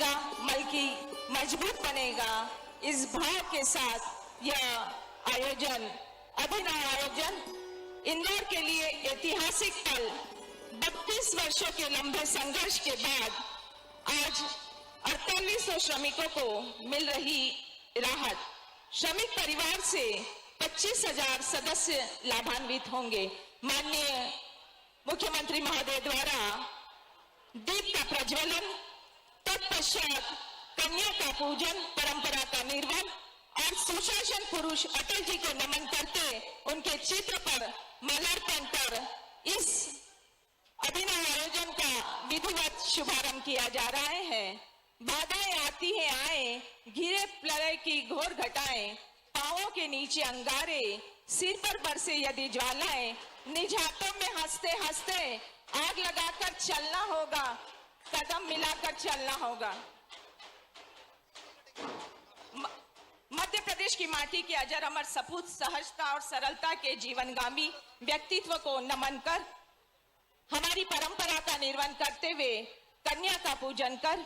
बनेगा, बल्कि मजबूत बनेगा। इस भाव के साथ यह आयोजन, अभिनव आयोजन इंदौर के लिए ऐतिहासिक पल। 32 वर्षों के लंबे संघर्ष के बाद आज 4800 श्रमिकों को मिल रही राहत। श्रमिक परिवार से 25,000 सदस्य लाभान्वित होंगे। माननीय मुख्यमंत्री महोदय द्वारा दीप का प्रज्वलन, तत्पश्चात कन्या का पूजन, परंपरा का निर्वहन और सुशासन पुरुष अटल जी को नमन करते उनके चित्र पर माल्यार्पण कर इस अभिनव आयोजन का विधिवत शुभारंभ किया जा रहा है। बाधाएं आती हैं आए, घिरे प्रलय की घोर घटाएं, पांवों के नीचे अंगारे, सिर पर बरसे यदि ज्वालाएं, निज हाथों में हंसते हंसते आग लगाकर चलना होगा, कदम मिलाकर चलना होगा। मध्य प्रदेश की माटी के अजर अमर सपूत सहजता और सरलता के जीवनगामी व्यक्तित्व को नमन कर, हमारी परंपरा का निर्वहन करते हुए कन्या का पूजन कर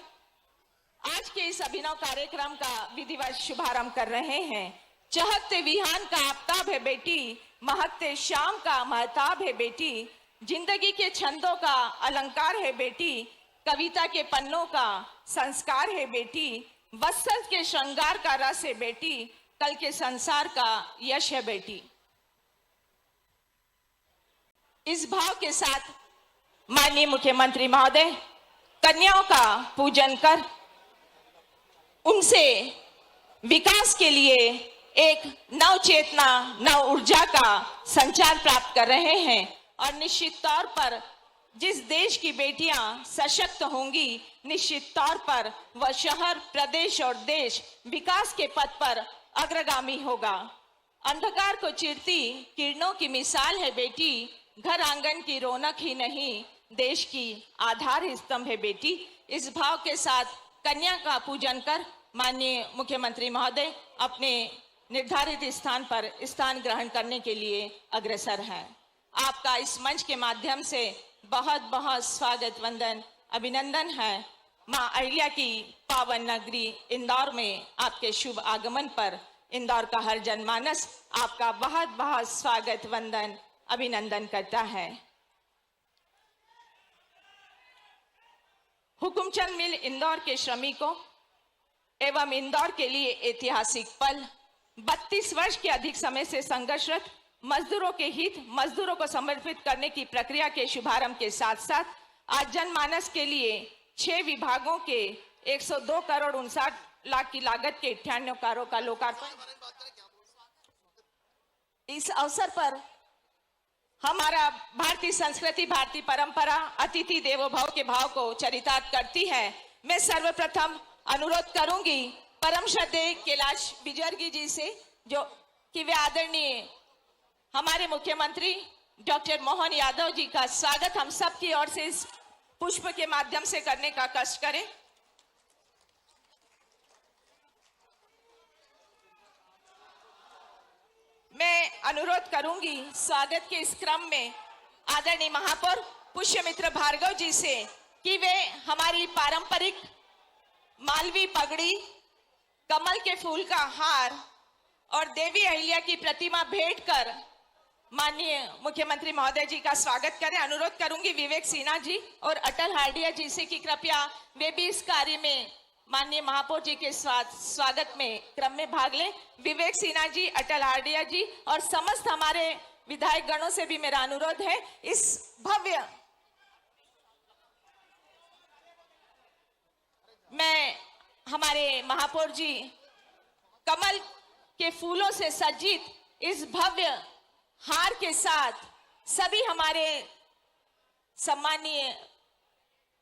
आज के इस अभिनव कार्यक्रम का विधिवत शुभारंभ कर रहे हैं। चहकते विहान का आफताब है बेटी, महकते शाम का महताब है बेटी, जिंदगी के छंदों का अलंकार है बेटी, कविता के पन्नों का संस्कार है बेटी, वत्सल के श्रृंगार का रस है बेटी, कल के संसार का यश है बेटी। इस भाव के साथ माननीय मुख्यमंत्री महोदय कन्याओं का पूजन कर उनसे विकास के लिए एक नव चेतना, नव ऊर्जा का संचार प्राप्त कर रहे हैं। और निश्चित तौर पर जिस देश की बेटियां सशक्त होंगी, निश्चित तौर पर वह शहर, प्रदेश और देश विकास के पथ पर अग्रगामी होगा। अंधकार को चीरती किरणों की मिसाल है बेटी, घर आंगन की रौनक ही नहीं, देश की आधार स्तंभ है बेटी। इस भाव के साथ कन्या का पूजन कर माननीय मुख्यमंत्री महोदय अपने निर्धारित स्थान पर स्थान ग्रहण करने के लिए अग्रसर हैं। आपका इस मंच के माध्यम से बहुत बहुत स्वागत, वंदन, अभिनंदन है। मां अहिल्या की पावन नगरी इंदौर में आपके शुभ आगमन पर इंदौर का हर जनमानस आपका बहुत बहुत स्वागत, वंदन, अभिनंदन करता है। हुकुमचंद मिल इंदौर के श्रमिकों एवं इंदौर के लिए ऐतिहासिक पल। 32 वर्ष के अधिक समय से संघर्षरत मजदूरों के हित, मजदूरों को समर्पित करने की प्रक्रिया के शुभारंभ के साथ साथ आज जनमानस के लिए 6 विभागों के 102 करोड़ 59 लाख की लागत के 98 कारों का लोकार्पण। इस अवसर पर हमारा भारतीय संस्कृति, भारतीय परंपरा अतिथि देवो भव के भाव को चरितार्थ करती है। मैं सर्वप्रथम अनुरोध करूंगी परम श्रद्धेय कैलाश विजयवर्गीय जी से जो कि वे आदरणीय हमारे मुख्यमंत्री डॉक्टर मोहन यादव जी का स्वागत हम सब की ओर से इस पुष्प के माध्यम से करने का कष्ट करें। मैं अनुरोध करूंगी स्वागत के इस क्रम में आदरणीय महापौर पुष्यमित्र भार्गव जी से कि वे हमारी पारंपरिक मालवी पगड़ी, कमल के फूल का हार और देवी अहिल्या की प्रतिमा भेंट कर माननीय मुख्यमंत्री महोदय जी का स्वागत करें। अनुरोध करूंगी विवेक सिन्हा जी और अटल हार्डिया जी से कि कृपया वे भी इस कार्य में माननीय महापौर जी के स्वागत में क्रम में भाग लें। विवेक सिन्हा जी, अटल हार्डिया जी और समस्त हमारे विधायक गणों से भी मेरा अनुरोध है इस भव्य मैं हमारे महापौर जी कमल के फूलों से सज्जित इस भव्य हार के साथ सभी हमारे सम्मानीय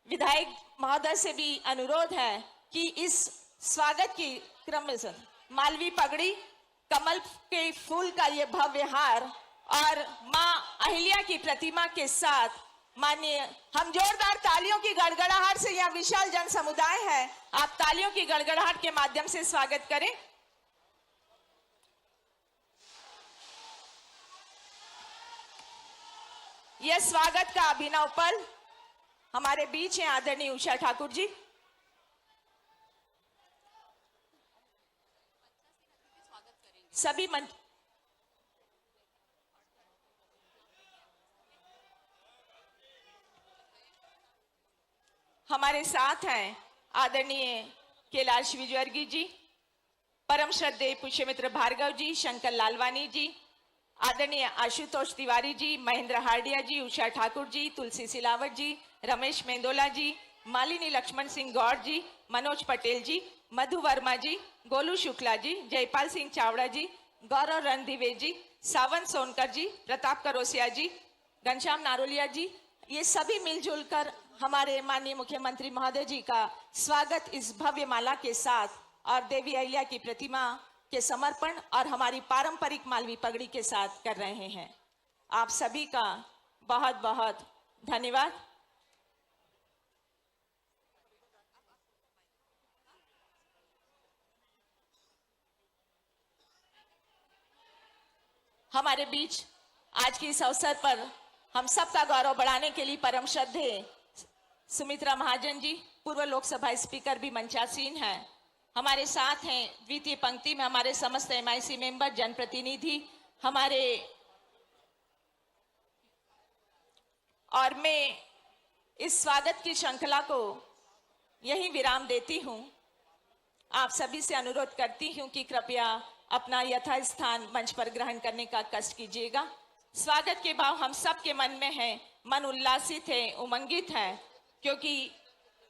विधायक महोदय से भी अनुरोध है कि इस स्वागत की क्रम में मालवी पगड़ी, कमल के फूल का ये भव्य हार और मां अहिल्या की प्रतिमा के साथ माननीय हम जोरदार तालियों की गड़गड़ाहट से यह विशाल जन समुदाय है, आप तालियों की गड़गड़ाहट के माध्यम से स्वागत करें। यह स्वागत का अभिनव पल हमारे बीच हैं आदरणीय उषा ठाकुर जी। सभी मंत्री हमारे साथ हैं आदरणीय कैलाश विजयवर्गीय जी, परम श्रद्धेय पुष्यमित्र भार्गव जी, शंकर लालवानी जी, आदरणीय आशुतोष तिवारी जी, महेंद्र हार्डिया जी, उषा ठाकुर जी, तुलसी सिलावट जी, रमेश मेंदोला जी, मालिनी लक्ष्मण सिंह गौड़ जी, मनोज पटेल जी, मधु वर्मा जी, गोलू शुक्ला जी, जयपाल सिंह चावड़ा जी, गौरव रणदिवे जी, सावन सोनकर जी, प्रताप करोसिया जी, घनश्याम नारोलिया जी, ये सभी मिलजुल कर हमारे माननीय मुख्यमंत्री महोदय जी का स्वागत इस भव्य माला के साथ और देवी अहिल्या की प्रतिमा के समर्पण और हमारी पारंपरिक मालवी पगड़ी के साथ कर रहे हैं। आप सभी का बहुत बहुत धन्यवाद। हमारे बीच आज के इस अवसर पर हम सबका गौरव बढ़ाने के लिए परम श्रद्धेय सुमित्रा महाजन जी, पूर्व लोकसभा स्पीकर भी मंचासीन हैं, हमारे साथ हैं। द्वितीय पंक्ति में हमारे समस्त MIC मेंबर, जनप्रतिनिधि हमारे, और मैं इस स्वागत की श्रृंखला को यही विराम देती हूं। आप सभी से अनुरोध करती हूं कि कृपया अपना यथास्थान मंच पर ग्रहण करने का कष्ट कीजिएगा। स्वागत के भाव हम सबके मन में है, मन उल्लासित है, उमंगित है, क्योंकि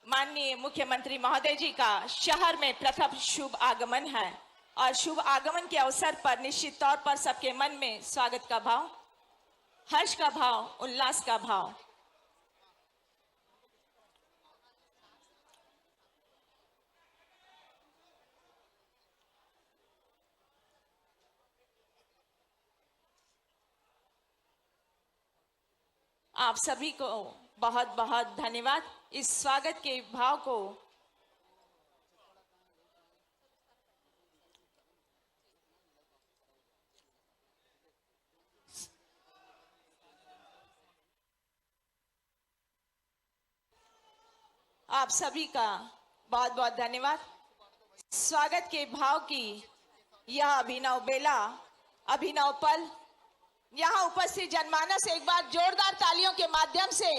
माननीय मुख्यमंत्री महोदय जी का शहर में प्रथम शुभ आगमन है और शुभ आगमन के अवसर पर निश्चित तौर पर सबके मन में स्वागत का भाव, हर्ष का भाव, उल्लास का भाव। आप सभी को बहुत बहुत धन्यवाद। इस स्वागत के भाव को आप सभी का बहुत बहुत धन्यवाद। स्वागत के भाव की यह अभिनव बेला, अभिनव पल, यहाँ उपस्थित जनमानस एक बार जोरदार तालियों के माध्यम से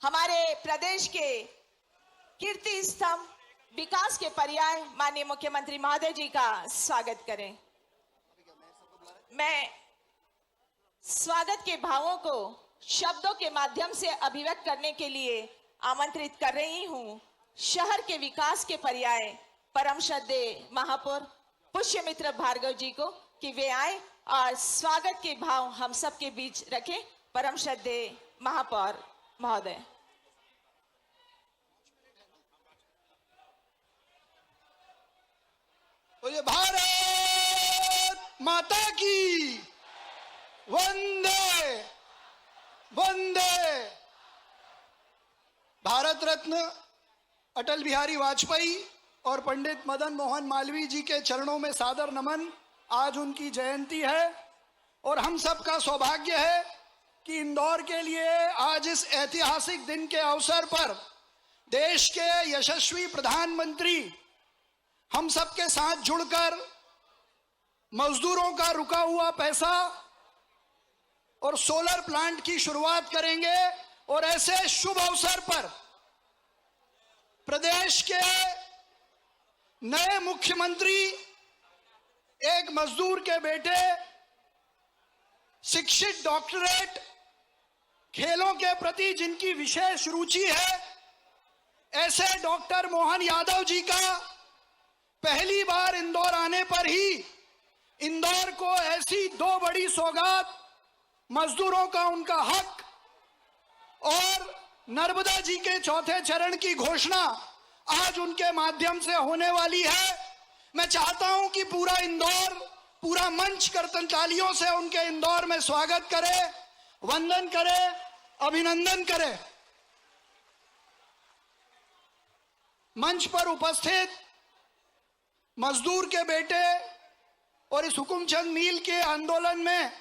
हमारे प्रदेश के कीर्ति स्तंभ, विकास के पर्याय माननीय मुख्यमंत्री महोदय जी का स्वागत करें। मैं स्वागत के भावों को शब्दों के माध्यम से अभिव्यक्त करने के लिए आमंत्रित कर रही हूं शहर के विकास के पर्याय परम श्रद्धेय महापौर पुष्यमित्र भार्गव जी को कि वे आए और स्वागत के भाव हम सब के बीच रखें। परम श्रद्धेय महापौर महोदय। तो ये भारत माता की वंदे वंदे। भारत रत्न अटल बिहारी वाजपेयी और पंडित मदन मोहन मालवीय जी के चरणों में सादर नमन। आज उनकी जयंती है और हम सब का सौभाग्य है कि इंदौर के लिए आज इस ऐतिहासिक दिन के अवसर पर देश के यशस्वी प्रधानमंत्री हम सब के साथ जुड़कर मजदूरों का रुका हुआ पैसा और सोलर प्लांट की शुरुआत करेंगे। और ऐसे शुभ अवसर पर प्रदेश के नए मुख्यमंत्री, एक मजदूर के बेटे, शिक्षित, डॉक्टरेट, खेलों के प्रति जिनकी विशेष रुचि है, ऐसे डॉक्टर मोहन यादव जी का पहली बार इंदौर आने पर ही इंदौर को ऐसी दो बड़ी सौगात, मजदूरों का उनका हक और नर्मदा जी के चौथे चरण की घोषणा आज उनके माध्यम से होने वाली है। मैं चाहता हूं कि पूरा इंदौर, पूरा मंच करतन तालियों से उनके इंदौर में स्वागत करे, वंदन करे, अभिनंदन करे। मंच पर उपस्थित मजदूर के बेटे और इस हुकुमचंद मील के आंदोलन में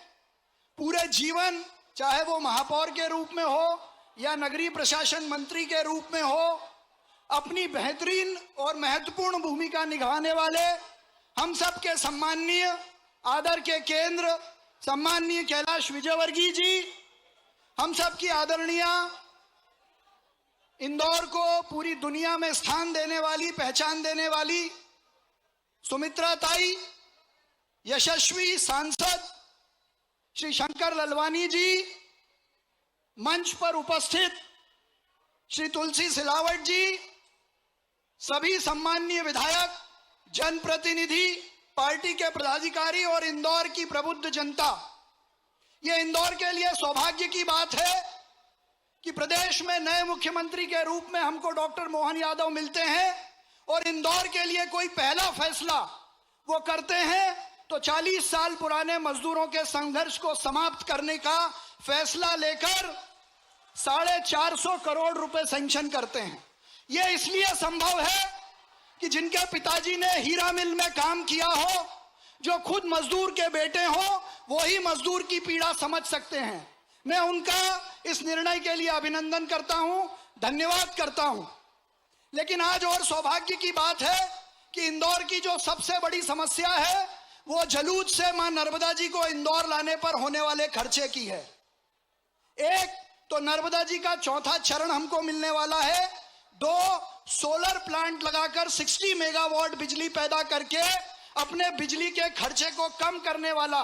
पूरे जीवन, चाहे वो महापौर के रूप में हो या नगरीय प्रशासन मंत्री के रूप में हो, अपनी बेहतरीन और महत्वपूर्ण भूमिका निभाने वाले हम सब के सम्माननीय आदर के केंद्र सम्माननीय कैलाश विजयवर्गीय जी, हम सब की आदरणीय, इंदौर को पूरी दुनिया में स्थान देने वाली, पहचान देने वाली सुमित्रा ताई, यशस्वी सांसद श्री शंकर ललवानी जी, मंच पर उपस्थित श्री तुलसी सिलावट जी, सभी सम्माननीय विधायक, जनप्रतिनिधि, पार्टी के पदाधिकारी और इंदौर की प्रबुद्ध जनता, ये इंदौर के लिए सौभाग्य की बात है कि प्रदेश में नए मुख्यमंत्री के रूप में हमको डॉक्टर मोहन यादव मिलते हैं और इंदौर के लिए कोई पहला फैसला वो करते हैं तो 40 साल पुराने मजदूरों के संघर्ष को समाप्त करने का फैसला लेकर 450 करोड़ रुपए सैंक्शन करते हैं। यह इसलिए संभव है कि जिनके पिताजी ने हीरा मिल में काम किया हो, जो खुद मजदूर के बेटे हो, वो ही मजदूर की पीड़ा समझ सकते हैं। मैं उनका इस निर्णय के लिए अभिनंदन करता हूं, धन्यवाद करता हूं। लेकिन आज और सौभाग्य की बात है कि इंदौर की जो सबसे बड़ी समस्या है वो जलूद से मां नर्मदा जी को इंदौर लाने पर होने वाले खर्चे की है। एक तो नर्मदा जी का चौथा चरण हमको मिलने वाला है, 2 सोलर प्लांट लगाकर 60 मेगावाट बिजली पैदा करके अपने बिजली के खर्चे को कम करने वाला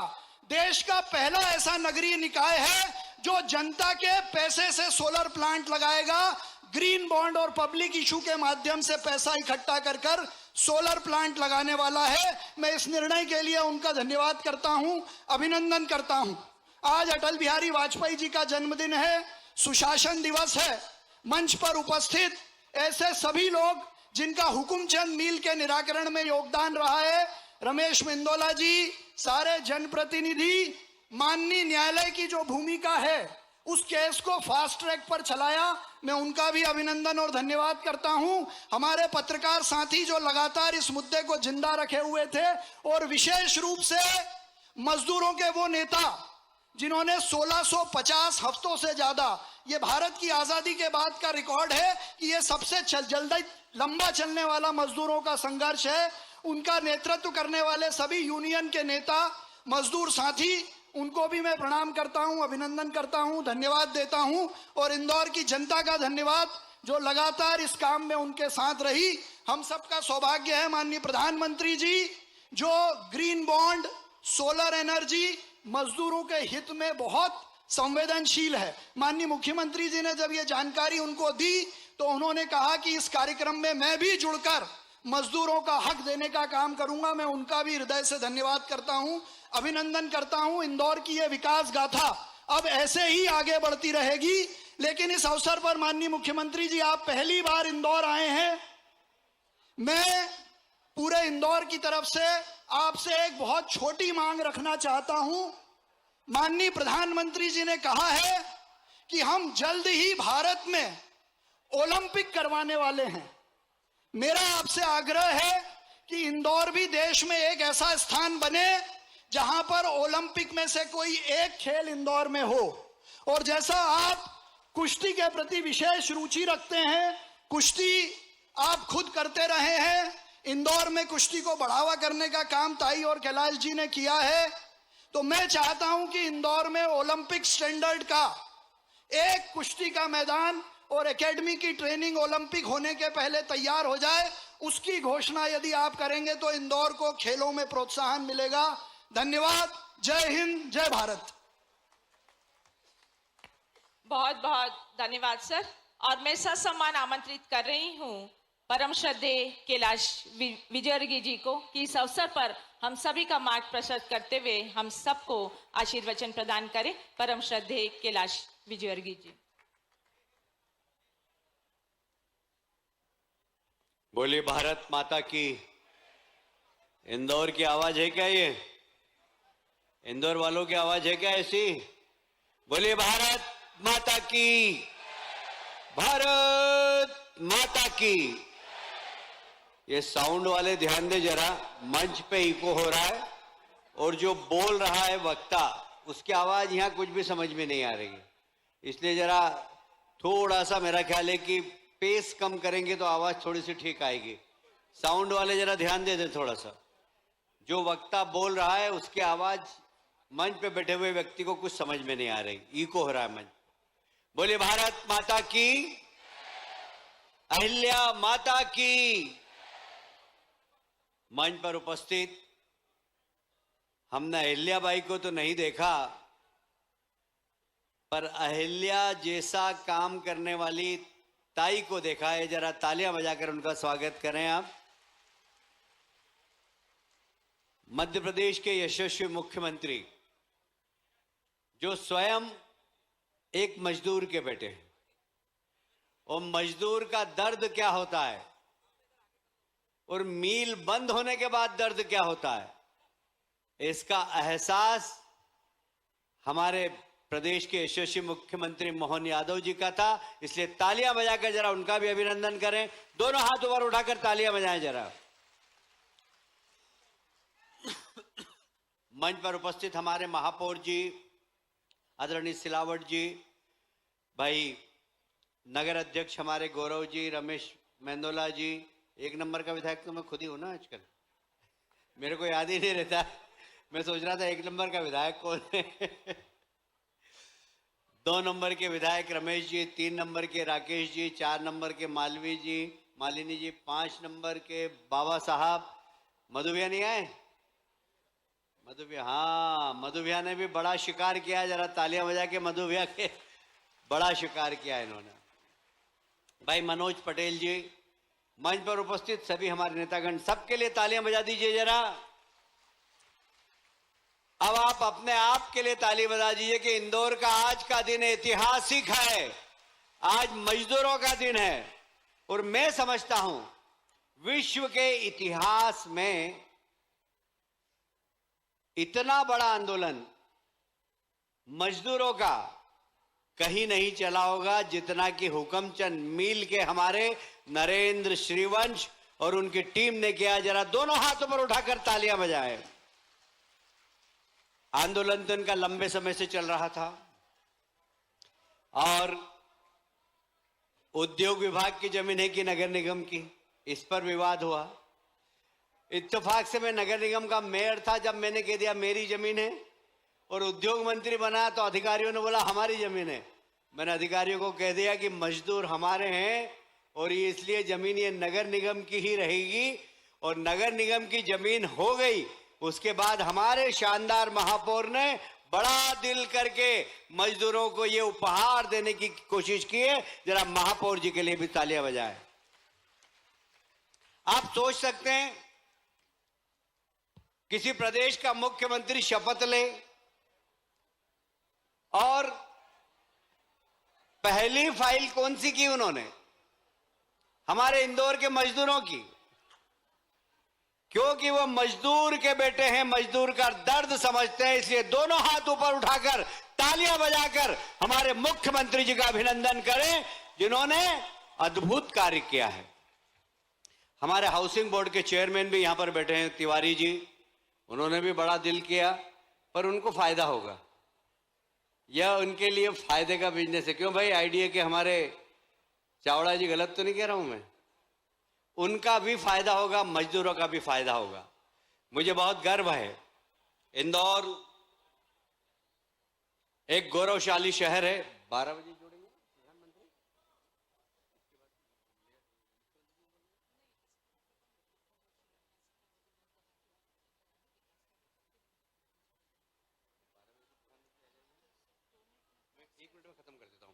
देश का पहला ऐसा नगरीय निकाय है जो जनता के पैसे से सोलर प्लांट लगाएगा। ग्रीन बॉन्ड और पब्लिक इशू के माध्यम से पैसा इकट्ठा कर सोलर प्लांट लगाने वाला है। मैं इस निर्णय के लिए उनका धन्यवाद करता हूं, अभिनंदन करता हूं। आज अटल बिहारी वाजपेयी जी का जन्मदिन है, सुशासन दिवस है। मंच पर उपस्थित ऐसे सभी लोग जिनका हुकुमचंद मील के निराकरण में योगदान रहा है, रमेश मेंदोला जी, सारे जनप्रतिनिधि, माननीय न्यायालय की जो भूमिका है उस केस को फास्ट ट्रैक पर चलाया, मैं उनका भी अभिनंदन और धन्यवाद करता हूं। हमारे पत्रकार साथी जो लगातार इस मुद्दे को जिंदा रखे हुए थे और विशेष रूप से मजदूरों के वो नेता जिन्होंने 1650 हफ्तों से ज्यादा, ये भारत की आजादी के बाद का रिकॉर्ड है कि ये सबसे जल्दी लंबा चलने वाला मजदूरों का संघर्ष है। उनका नेतृत्व करने वाले सभी यूनियन के नेता, मजदूर साथी, उनको भी मैं प्रणाम करता हूं, अभिनंदन करता हूं, धन्यवाद देता हूं। और इंदौर की जनता का धन्यवाद जो लगातार इस काम में उनके साथ रही। हम सबका सौभाग्य है माननीय प्रधानमंत्री जी जो ग्रीन बॉन्ड, सोलर एनर्जी मजदूरों के हित में बहुत संवेदनशील है। माननीय मुख्यमंत्री जी ने जब ये जानकारी उनको दी तो उन्होंने कहा कि इस कार्यक्रम में मैं भी जुड़कर मजदूरों का हक देने का काम करूंगा। मैं उनका भी हृदय से धन्यवाद करता हूं, अभिनंदन करता हूं। इंदौर की यह विकास गाथा अब ऐसे ही आगे बढ़ती रहेगी। लेकिन इस अवसर पर माननीय मुख्यमंत्री जी, आप पहली बार इंदौर आए हैं। मैं पूरे इंदौर की तरफ से आपसे एक बहुत छोटी मांग रखना चाहता हूं। माननीय प्रधानमंत्री जी ने कहा है कि हम जल्द ही भारत में ओलंपिक करवाने वाले हैं। मेरा आपसे आग्रह है कि इंदौर भी देश में एक ऐसा स्थान बने जहां पर ओलंपिक में से कोई एक खेल इंदौर में हो। और जैसा आप कुश्ती के प्रति विशेष रुचि रखते हैं, कुश्ती आप खुद करते रहे हैं, इंदौर में कुश्ती को बढ़ावा करने का काम ताई और कैलाश जी ने किया है, तो मैं चाहता हूं कि इंदौर में ओलंपिक स्टैंडर्ड का एक कुश्ती का मैदान और एकेडमी की ट्रेनिंग ओलंपिक होने के पहले तैयार हो जाए। उसकी घोषणा यदि आप करेंगे तो इंदौर को खेलों में प्रोत्साहन मिलेगा। धन्यवाद। जय हिंद, जय भारत। बहुत बहुत धन्यवाद सर। और मैं ससम्मान आमंत्रित कर रही हूं परम श्रद्धेय कैलाश विजयवर्गीय जी को कि इस अवसर पर हम सभी का मार्ग प्रशस्त करते हुए हम सबको आशीर्वचन प्रदान करें। परम श्रद्धेय कैलाश विजयवर्गीय जी। बोलिए भारत माता की। इंदौर की आवाज है क्या ये? इंदौर वालों की आवाज है क्या ऐसी? बोलिए भारत माता की, भारत माता की। ये साउंड वाले ध्यान दे जरा, मंच पे इको हो रहा है और जो बोल रहा है वक्ता, उसकी आवाज यहां कुछ भी समझ में नहीं आ रही है। इसलिए जरा थोड़ा सा मेरा ख्याल है कि पेस कम करेंगे तो आवाज थोड़ी सी ठीक आएगी। साउंड वाले जरा ध्यान दे दें थोड़ा सा। जो वक्ता बोल रहा है उसकी आवाज मंच पे बैठे हुए व्यक्ति को कुछ समझ में नहीं आ रही, इको हो रहा है मंच। बोलिए भारत माता की, अहिल्या माता की। मंच पर उपस्थित हमने अहिल्याबाई को तो नहीं देखा, पर अहिल्या जैसा काम करने वाली ताई को देखा है। जरा तालियां बजाकर उनका स्वागत करें आप। मध्य प्रदेश के यशस्वी मुख्यमंत्री जो स्वयं एक मजदूर के बेटे हैं, और मजदूर का दर्द क्या होता है और मील बंद होने के बाद दर्द क्या होता है, इसका एहसास हमारे प्रदेश के यशस्वी मुख्यमंत्री मोहन यादव जी का था। इसलिए तालियां बजाकर जरा उनका भी अभिनंदन करें। दोनों हाथ ऊपर उठाकर तालियां बजाएं जरा। मंच पर उपस्थित हमारे महापौर जी आदरणीय सिलावट जी, भाई नगर अध्यक्ष हमारे गौरव जी, रमेश मेंदोला जी, एक नंबर का विधायक तो मैं खुद ही हूं ना आजकल, मेरे को याद ही नहीं रहता। मैं सोच रहा था एक नंबर का विधायक कौन है। 2 नंबर के विधायक रमेश जी, 3 नंबर के राकेश जी, 4 नंबर के मालिनी जी, 5 नंबर के बाबा साहब। मधुबिया नहीं आए? मधुबिया, हाँ मधुबिया ने भी बड़ा शिकार किया। जरा तालियां बजा के मधुबिया के बड़ा शिकार किया इन्होंने। भाई मनोज पटेल जी, मंच पर उपस्थित सभी हमारे नेतागण, सबके लिए तालियां बजा दीजिए जरा। अब आप अपने आप के लिए ताली बजा दीजिए कि इंदौर का आज का दिन ऐतिहासिक है। आज मजदूरों का दिन है और मैं समझता हूं विश्व के इतिहास में इतना बड़ा आंदोलन मजदूरों का कहीं नहीं चला होगा जितना कि हुकमचंद मील के हमारे नरेंद्र श्रीवंश और उनकी टीम ने किया। जरा दोनों हाथों पर उठाकर तालियां बजाएं। आंदोलन तो इनका लंबे समय से चल रहा था और उद्योग विभाग की जमीन है कि नगर निगम की, इस पर विवाद हुआ। इत्तेफाक से मैं नगर निगम का मेयर था जब मैंने कह दिया मेरी जमीन है, और उद्योग मंत्री बना तो अधिकारियों ने बोला हमारी जमीन है। मैंने अधिकारियों को कह दिया कि मजदूर हमारे हैं और ये इसलिए जमीन ये नगर निगम की ही रहेगी, और नगर निगम की जमीन हो गई। उसके बाद हमारे शानदार महापौर ने बड़ा दिल करके मजदूरों को ये उपहार देने की कोशिश की है। जरा महापौर जी के लिए भी तालियां बजाएं। आप सोच सकते हैं किसी प्रदेश का मुख्यमंत्री शपथ ले और पहली फाइल कौन सी की उन्होंने? हमारे इंदौर के मजदूरों की, क्योंकि वो मजदूर के बेटे हैं, मजदूर का दर्द समझते हैं। इसलिए दोनों हाथ ऊपर उठाकर तालियां बजाकर हमारे मुख्यमंत्री जी का अभिनंदन करें जिन्होंने अद्भुत कार्य किया है। हमारे हाउसिंग बोर्ड के चेयरमैन भी यहां पर बैठे हैं, तिवारी जी, उन्होंने भी बड़ा दिल किया, पर उनको फायदा होगा, यह उनके लिए फायदे का बिजनेस है। क्यों भाई, आईडीए के हमारे चावड़ा जी, गलत तो नहीं कह रहा हूं मैं? उनका भी फायदा होगा, मजदूरों का भी फायदा होगा। मुझे बहुत गर्व है, इंदौर एक गौरवशाली शहर है। 12 बजे जोड़ेंगे प्रधानमंत्री। एक मिनट में खत्म कर देता हूं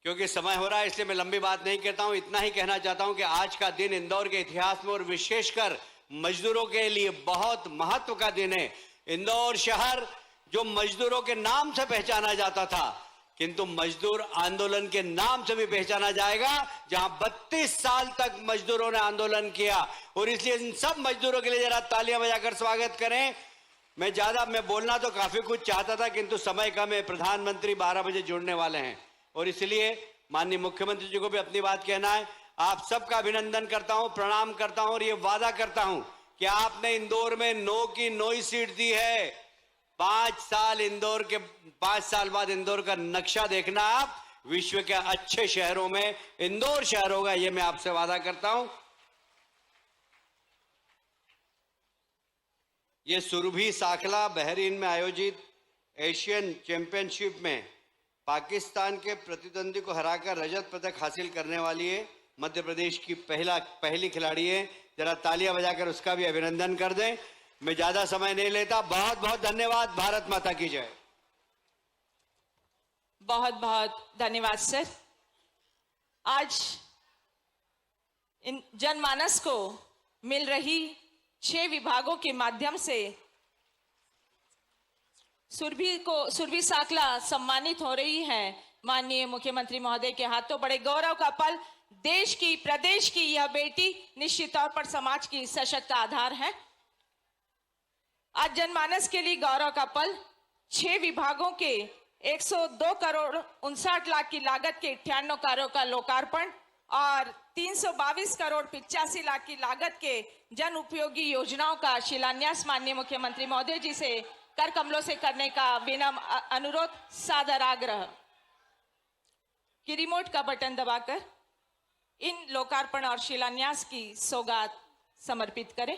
क्योंकि समय हो रहा है, इसलिए मैं लंबी बात नहीं कहता हूं। इतना ही कहना चाहता हूं कि आज का दिन इंदौर के इतिहास में और विशेषकर मजदूरों के लिए बहुत महत्व का दिन है। इंदौर शहर जो मजदूरों के नाम से पहचाना जाता था, किंतु मजदूर आंदोलन के नाम से भी पहचाना जाएगा, जहां 32 साल तक मजदूरों ने आंदोलन किया। और इसलिए इन सब मजदूरों के लिए जरा तालियां बजाकर स्वागत करें। मैं बोलना तो काफी कुछ चाहता था, किंतु समय कम है। प्रधानमंत्री 12 बजे जुड़ने वाले हैं और इसलिए माननीय मुख्यमंत्री जी को भी अपनी बात कहना है। आप सबका अभिनंदन करता हूं, प्रणाम करता हूं और ये वादा करता हूं कि आपने इंदौर में 9 की 9 ही सीट दी है। 5 साल बाद इंदौर का नक्शा देखना आप, विश्व के अच्छे शहरों में इंदौर शहर होगा, ये मैं आपसे वादा करता हूं। ये सुरभि साखला बहरीन में आयोजित एशियन चैंपियनशिप में पाकिस्तान के प्रतिद्वंदी को हराकर रजत पदक हासिल करने वाली है। मध्य प्रदेश की पहली खिलाड़ी है। जरा तालियां बजाकर उसका भी अभिनंदन कर दें। मैं ज्यादा समय नहीं लेता। बहुत बहुत धन्यवाद। भारत माता की जय। बहुत बहुत धन्यवाद सर। आज इन जनमानस को मिल रही 6 विभागों के माध्यम से सुरभि साखला सम्मानित हो रही है। माननीय मुख्यमंत्री महोदय के हाथों बड़े गौरव का पल। देश की, प्रदेश की यह बेटी निश्चित तौर पर समाज की सशक्त आधार है। आज जनमानस के लिए गौरव का पल। 6 विभागों के 102 करोड़ 59 लाख की लागत के 98 कार्यों का लोकार्पण और 322 करोड़ 85 लाख की लागत के जन उपयोगी योजनाओं का शिलान्यास माननीय मुख्यमंत्री महोदय जी से कर कमलों से करने का विनम्र अनुरोध, सादर आग्रह कि रिमोट का बटन दबाकर इन लोकार्पण और शिलान्यास की सौगात समर्पित करें।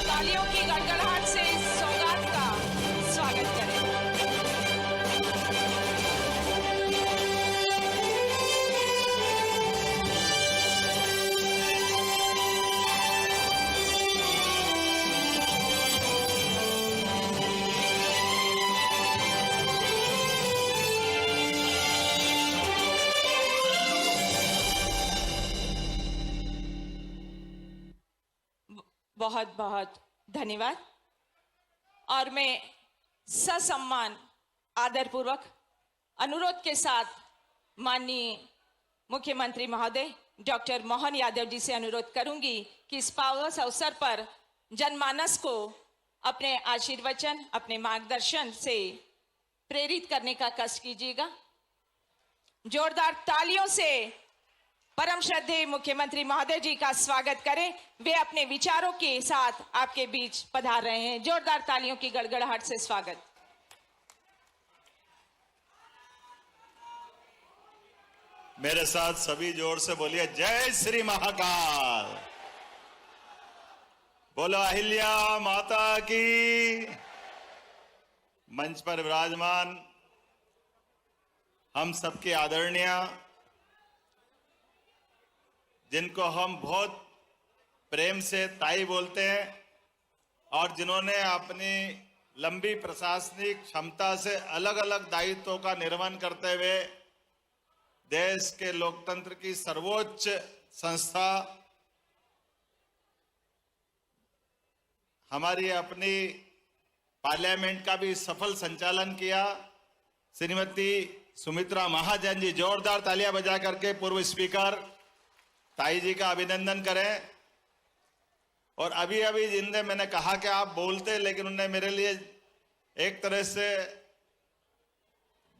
तालियों की गड़गड़ाहट से इस सौगात का स्वागत करें। बहुत बहुत धन्यवाद। और मैं ससम्मान आदरपूर्वक अनुरोध के साथ माननीय मुख्यमंत्री महोदय डॉक्टर मोहन यादव जी से अनुरोध करूंगी कि इस पावन अवसर पर जनमानस को अपने आशीर्वचन, अपने मार्गदर्शन से प्रेरित करने का कष्ट कीजिएगा। जोरदार तालियों से परम श्रद्धेय मुख्यमंत्री महोदय जी का स्वागत करें। वे अपने विचारों के साथ आपके बीच पधार रहे हैं। जोरदार तालियों की गड़गड़ाहट से स्वागत। मेरे साथ सभी जोर से बोलिए, जय श्री महाकाल। बोलो अहिल्या माता की। मंच पर विराजमान हम सबके आदरणीय, जिनको हम बहुत प्रेम से ताई बोलते हैं और जिन्होंने अपनी लंबी प्रशासनिक क्षमता से अलग अलग दायित्वों का निर्वहन करते हुए देश के लोकतंत्र की सर्वोच्च संस्था, हमारी अपनी पार्लियामेंट का भी सफल संचालन किया, श्रीमती सुमित्रा महाजन जी, जोरदार तालियां बजा करके पूर्व स्पीकर ताई जी का अभिनंदन करें। और अभी अभी जिनने मैंने कहा कि आप बोलते, लेकिन उन्होंने मेरे लिए एक तरह से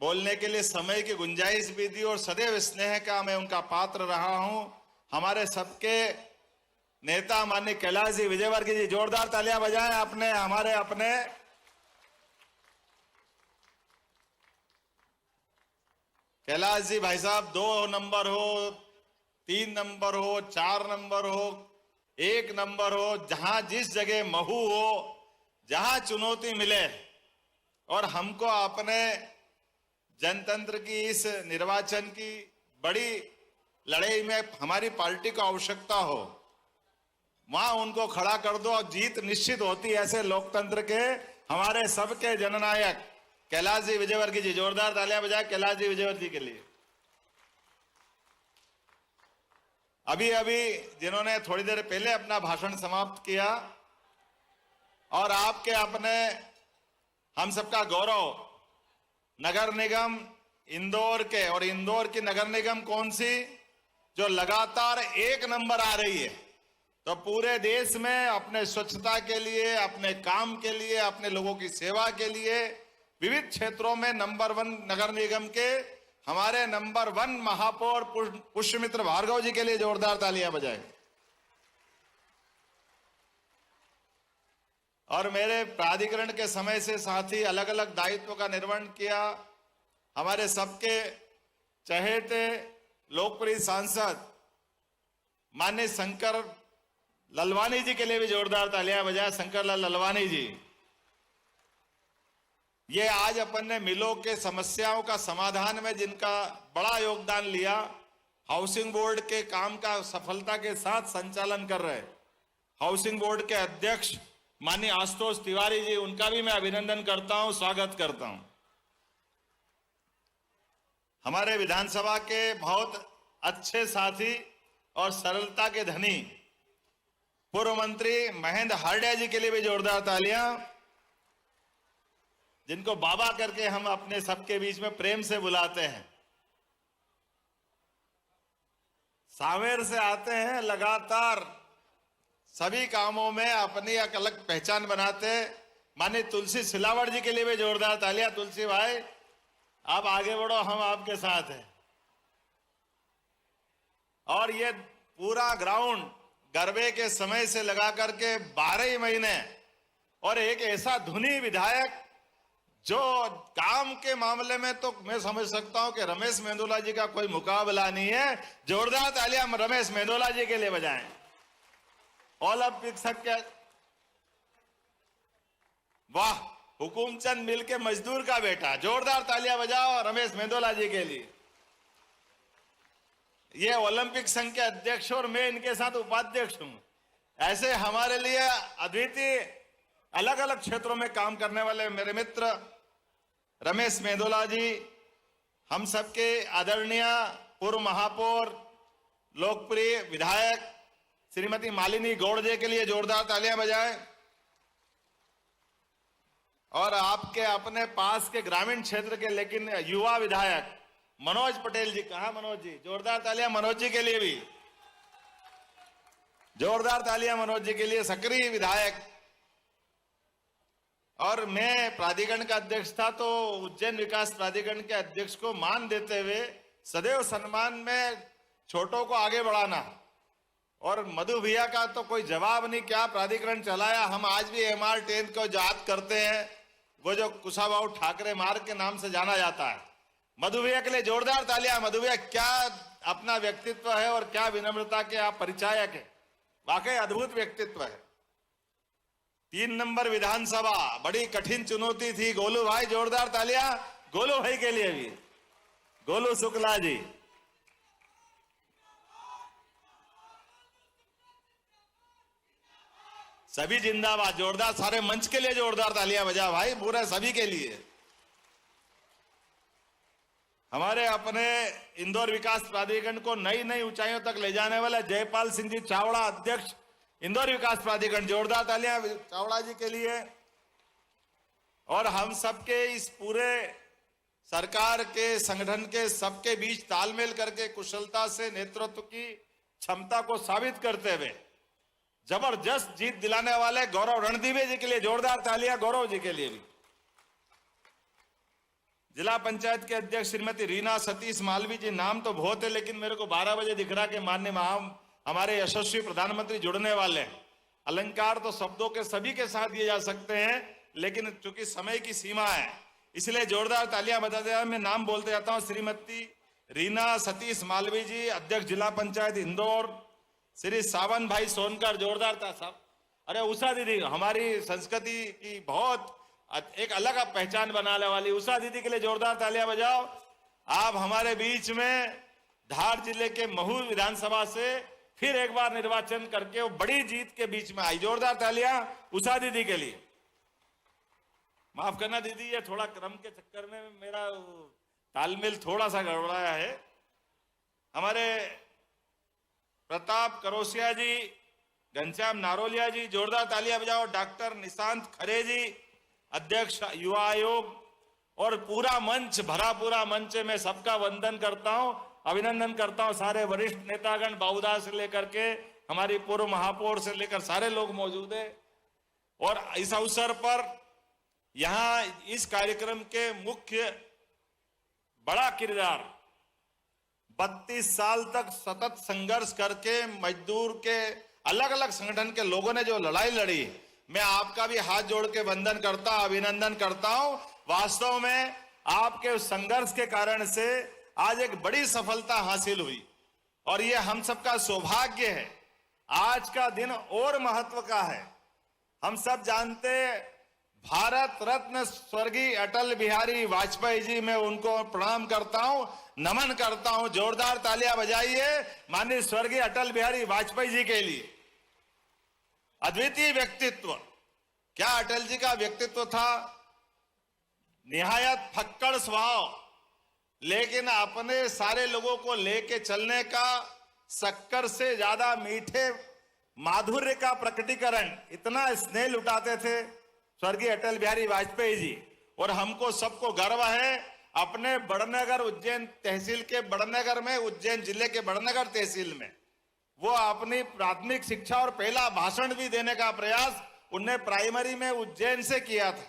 बोलने के लिए समय की गुंजाइश भी दी और सदैव स्नेह का मैं उनका पात्र रहा हूं। हमारे सबके नेता माननीय कैलाश जी विजयवर्गीय जी, जोरदार तालियां बजाएं। अपने हमारे अपने कैलाश जी भाई साहब, 2 नंबर हो, 3 नंबर हो, 4 नंबर हो, 1 नंबर हो, जहां जिस जगह महू हो, जहां चुनौती मिले और हमको अपने जनतंत्र की इस निर्वाचन की बड़ी लड़ाई में हमारी पार्टी को आवश्यकता हो, वहां उनको खड़ा कर दो और जीत निश्चित होती है। ऐसे लोकतंत्र के हमारे सबके जननायक कैलाश जी विजयवर्गीय जी, जोरदार तालियां बजाएं कैलाश जी विजयवर्गीय के लिए। अभी अभी जिन्होंने थोड़ी देर पहले अपना भाषण समाप्त किया और आपके अपने हम सबका गौरव नगर निगम इंदौर के, और इंदौर की नगर निगम कौन सी, जो लगातार 1 नंबर आ रही है। तो पूरे देश में अपने स्वच्छता के लिए, अपने काम के लिए, अपने लोगों की सेवा के लिए विविध क्षेत्रों में नंबर 1 नगर निगम के हमारे नंबर 1 महापौर पुष्यमित्र भार्गव जी के लिए जोरदार तालियां बजाएं। और मेरे प्राधिकरण के समय से साथ ही अलग अलग दायित्वों का निर्वहन किया हमारे सबके चहेते लोकप्रिय सांसद माननीय शंकर ललवानी जी के लिए भी जोरदार तालियां बजाएं। शंकरलाल ललवानी जी, ये आज अपन ने मिलों के समस्याओं का समाधान में जिनका बड़ा योगदान लिया, हाउसिंग बोर्ड के काम का सफलता के साथ संचालन कर रहे हाउसिंग बोर्ड के अध्यक्ष माननीय आशुतोष तिवारी जी, उनका भी मैं अभिनंदन करता हूं, स्वागत करता हूं। हमारे विधानसभा के बहुत अच्छे साथी और सरलता के धनी पूर्व मंत्री महेंद्र हार्डिया जी के लिए भी जोरदार तालियां, जिनको बाबा करके हम अपने सबके बीच में प्रेम से बुलाते हैं। सांवेर से आते हैं, लगातार सभी कामों में अपनी एक अलग पहचान बनाते। माननीय तुलसी सिलावट जी के लिए भी जोरदार तालियां। तुलसी भाई, आप आगे बढ़ो, हम आपके साथ हैं। और ये पूरा ग्राउंड गरबे के समय से लगा करके 12 महीने, और एक ऐसा धुनी विधायक जो काम के मामले में तो मैं समझ सकता हूं कि रमेश मेंदोला जी का कोई मुकाबला नहीं है। जोरदार तालियां रमेश मेंदोला जी के लिए बजाएं। ओलंपिक के वाह, हुकुमचंद मिल के मजदूर का बेटा, जोरदार तालियां बजाओ रमेश मेंदोला जी के लिए। ये ओलंपिक संघ के अध्यक्ष और मैं इनके साथ उपाध्यक्ष हूं। ऐसे हमारे लिए अद्वितीय अलग अलग क्षेत्रों में काम करने वाले मेरे मित्र रमेश मेंदोला जी, हम सबके आदरणीय पूर्व महापौर, लोकप्रिय विधायक श्रीमती मालिनी गौड़ जी के लिए जोरदार तालियां बजाएं। और आपके अपने पास के ग्रामीण क्षेत्र के लेकिन युवा विधायक मनोज पटेल जी, कहा मनोज जी, जोरदार तालियां मनोज जी के लिए भी, जोरदार तालियां मनोज जी के लिए, सक्रिय विधायक। और मैं प्राधिकरण का अध्यक्ष था तो उज्जैन विकास प्राधिकरण के अध्यक्ष को मान देते हुए सदैव सम्मान में छोटों को आगे बढ़ाना। और मधु भैया का तो कोई जवाब नहीं, क्या प्राधिकरण चलाया। हम आज भी MR10 को याद करते हैं, वो जो कुशाभाऊ ठाकरे मार्ग के नाम से जाना जाता है। मधु भैया के लिए जोरदार तालियां। मधु भैया, क्या अपना व्यक्तित्व है और क्या विनम्रता के आप परिचायक है, वाकई अद्भुत व्यक्तित्व है। 3 नंबर विधानसभा बड़ी कठिन चुनौती थी। गोलू भाई, जोरदार तालियां गोलू भाई के लिए भी। गोलू शुक्ला जी, सभी जिंदाबाद, जोरदार, सारे मंच के लिए जोरदार तालियां बजा भाई, पूरा सभी के लिए। हमारे अपने इंदौर विकास प्राधिकरण को नई नई ऊंचाइयों तक ले जाने वाले जयपाल सिंह जी चावड़ा, अध्यक्ष इंदौर विकास प्राधिकरण, जोरदार तालियां चावड़ा जी के लिए। और हम सबके इस पूरे सरकार के संगठन के सबके बीच तालमेल करके कुशलता से नेतृत्व की क्षमता को साबित करते हुए जबरदस्त जीत दिलाने वाले गौरव रणदीवे जी के लिए जोरदार तालियां गौरव जी के लिए भी। जिला पंचायत के अध्यक्ष श्रीमती रीना सतीश मालवी जी, नाम तो बहुत है लेकिन मेरे को 12 बजे दिख रहा कि माननीय हमारे यशस्वी प्रधानमंत्री जुड़ने वाले हैं। अलंकार तो शब्दों के सभी के साथ दिए जा सकते हैं, लेकिन चूंकि समय की सीमा है इसलिए जोरदार तालियां बजाते हुए मैं नाम बोलते जाता हूं। श्रीमती रीना सतीश मालवी जी, अध्यक्ष जिला पंचायत इंदौर। श्री सावन भाई सोनकर, जोरदार था साहब। अरे उषा दीदी, हमारी संस्कृति की बहुत एक अलग पहचान बनाने वाली उषा दीदी के लिए जोरदार तालियां बजाओ। आप हमारे बीच में धार जिले के महू विधानसभा से फिर एक बार निर्वाचन करके वो बड़ी जीत के बीच में आई, जोरदार तालियां उषा दीदी के लिए। माफ करना दीदी, ये थोड़ा क्रम के चक्कर में मेरा तालमेल थोड़ा सा गड़बड़ाया है। हमारे प्रताप करोसिया जी, घनश्याम नारोलिया जी, जोरदार तालियां बजाओ। डॉक्टर निशांत खरे जी, अध्यक्ष युवा आयोग, और पूरा मंच, भरा पूरा मंच में सबका वंदन करता हूं, अभिनंदन करता हूं। सारे वरिष्ठ नेतागण, बाबूदास से लेकर के हमारी पूर्व महापौर से लेकर सारे लोग मौजूद है। और इस अवसर पर यहां इस कार्यक्रम के मुख्य बड़ा किरदार 32 साल तक सतत संघर्ष करके मजदूर के अलग अलग संगठन के लोगों ने जो लड़ाई लड़ी, मैं आपका भी हाथ जोड़ के वंदन करता, अभिनंदन करता हूं। वास्तव में आपके उस संघर्ष के कारण से आज एक बड़ी सफलता हासिल हुई और ये हम सबका सौभाग्य है। आज का दिन और महत्व का है। हम सब जानते भारत रत्न स्वर्गीय अटल बिहारी वाजपेयी जी, मैं उनको प्रणाम करता हूं, नमन करता हूं। जोरदार तालियां बजाइए माननीय स्वर्गीय अटल बिहारी वाजपेयी जी के लिए। अद्वितीय व्यक्तित्व, क्या अटल जी का व्यक्तित्व था। निहायत फक्कड़ स्वभाव, लेकिन अपने सारे लोगों को लेके चलने का, शक्कर से ज्यादा मीठे माधुर्य का प्रकटीकरण, इतना स्नेह लुटाते थे स्वर्गीय अटल बिहारी वाजपेयी जी। और हमको सबको गर्व है अपने बड़नगर उज्जैन तहसील के बड़नगर में, उज्जैन जिले के बड़नगर तहसील में वो अपनी प्राथमिक शिक्षा और पहला भाषण भी देने का प्रयास उनने प्राइमरी में उज्जैन से किया था।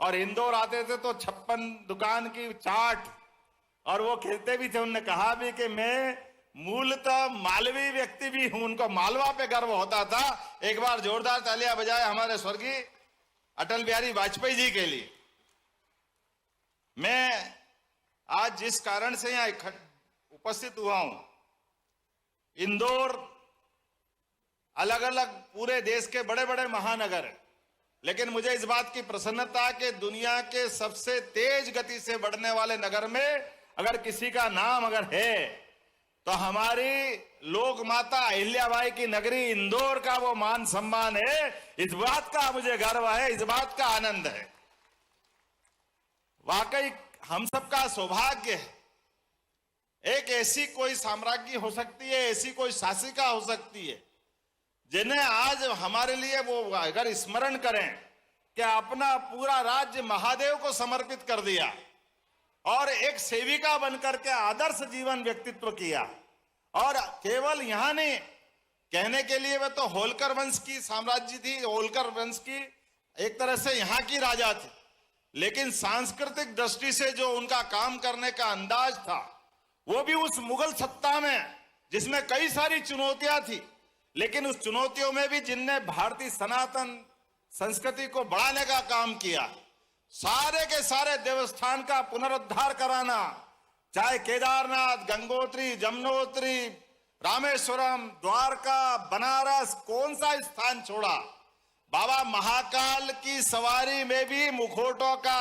और इंदौर आते थे तो 56 दुकान की चाट, और वो खेलते भी थे। उन्होंने कहा भी कि मैं मूलतः मालवी व्यक्ति भी हूं, उनको मालवा पे गर्व होता था। एक बार जोरदार तालियां बजाए हमारे स्वर्गीय अटल बिहारी वाजपेयी जी के लिए। मैं आज जिस कारण से यहां उपस्थित हुआ हूं, इंदौर अलग अलग पूरे देश के बड़े बड़े महानगर है, लेकिन मुझे इस बात की प्रसन्नता कि दुनिया के सबसे तेज गति से बढ़ने वाले नगर में अगर किसी का नाम अगर है तो हमारी लोक माता अहिल्याबाई की नगरी इंदौर का वो मान सम्मान है। इस बात का मुझे गर्व है, इस बात का आनंद है। वाकई हम सबका सौभाग्य है। एक ऐसी कोई साम्राज्य हो सकती है, ऐसी कोई शासिका हो सकती है जिन्हें आज हमारे लिए वो अगर स्मरण करें कि अपना पूरा राज्य महादेव को समर्पित कर दिया और एक सेविका बनकर के आदर्श जीवन व्यक्तित्व किया। और केवल यहां नहीं, कहने के लिए वह तो होलकर वंश की साम्राज्य थी, होलकर वंश की एक तरह से यहां की राजा थी, लेकिन सांस्कृतिक दृष्टि से जो उनका काम करने का अंदाज था वो भी उस मुगल सत्ता में, जिसमें कई सारी चुनौतियां थी, लेकिन उस चुनौतियों में भी जिनने भारतीय सनातन संस्कृति को बढ़ाने का काम किया, सारे के सारे देवस्थान का पुनरुद्धार कराना, चाहे केदारनाथ, गंगोत्री, जमुनोत्री, रामेश्वरम, द्वारका, बनारस, कौन सा स्थान छोड़ा। बाबा महाकाल की सवारी में भी मुखौटों का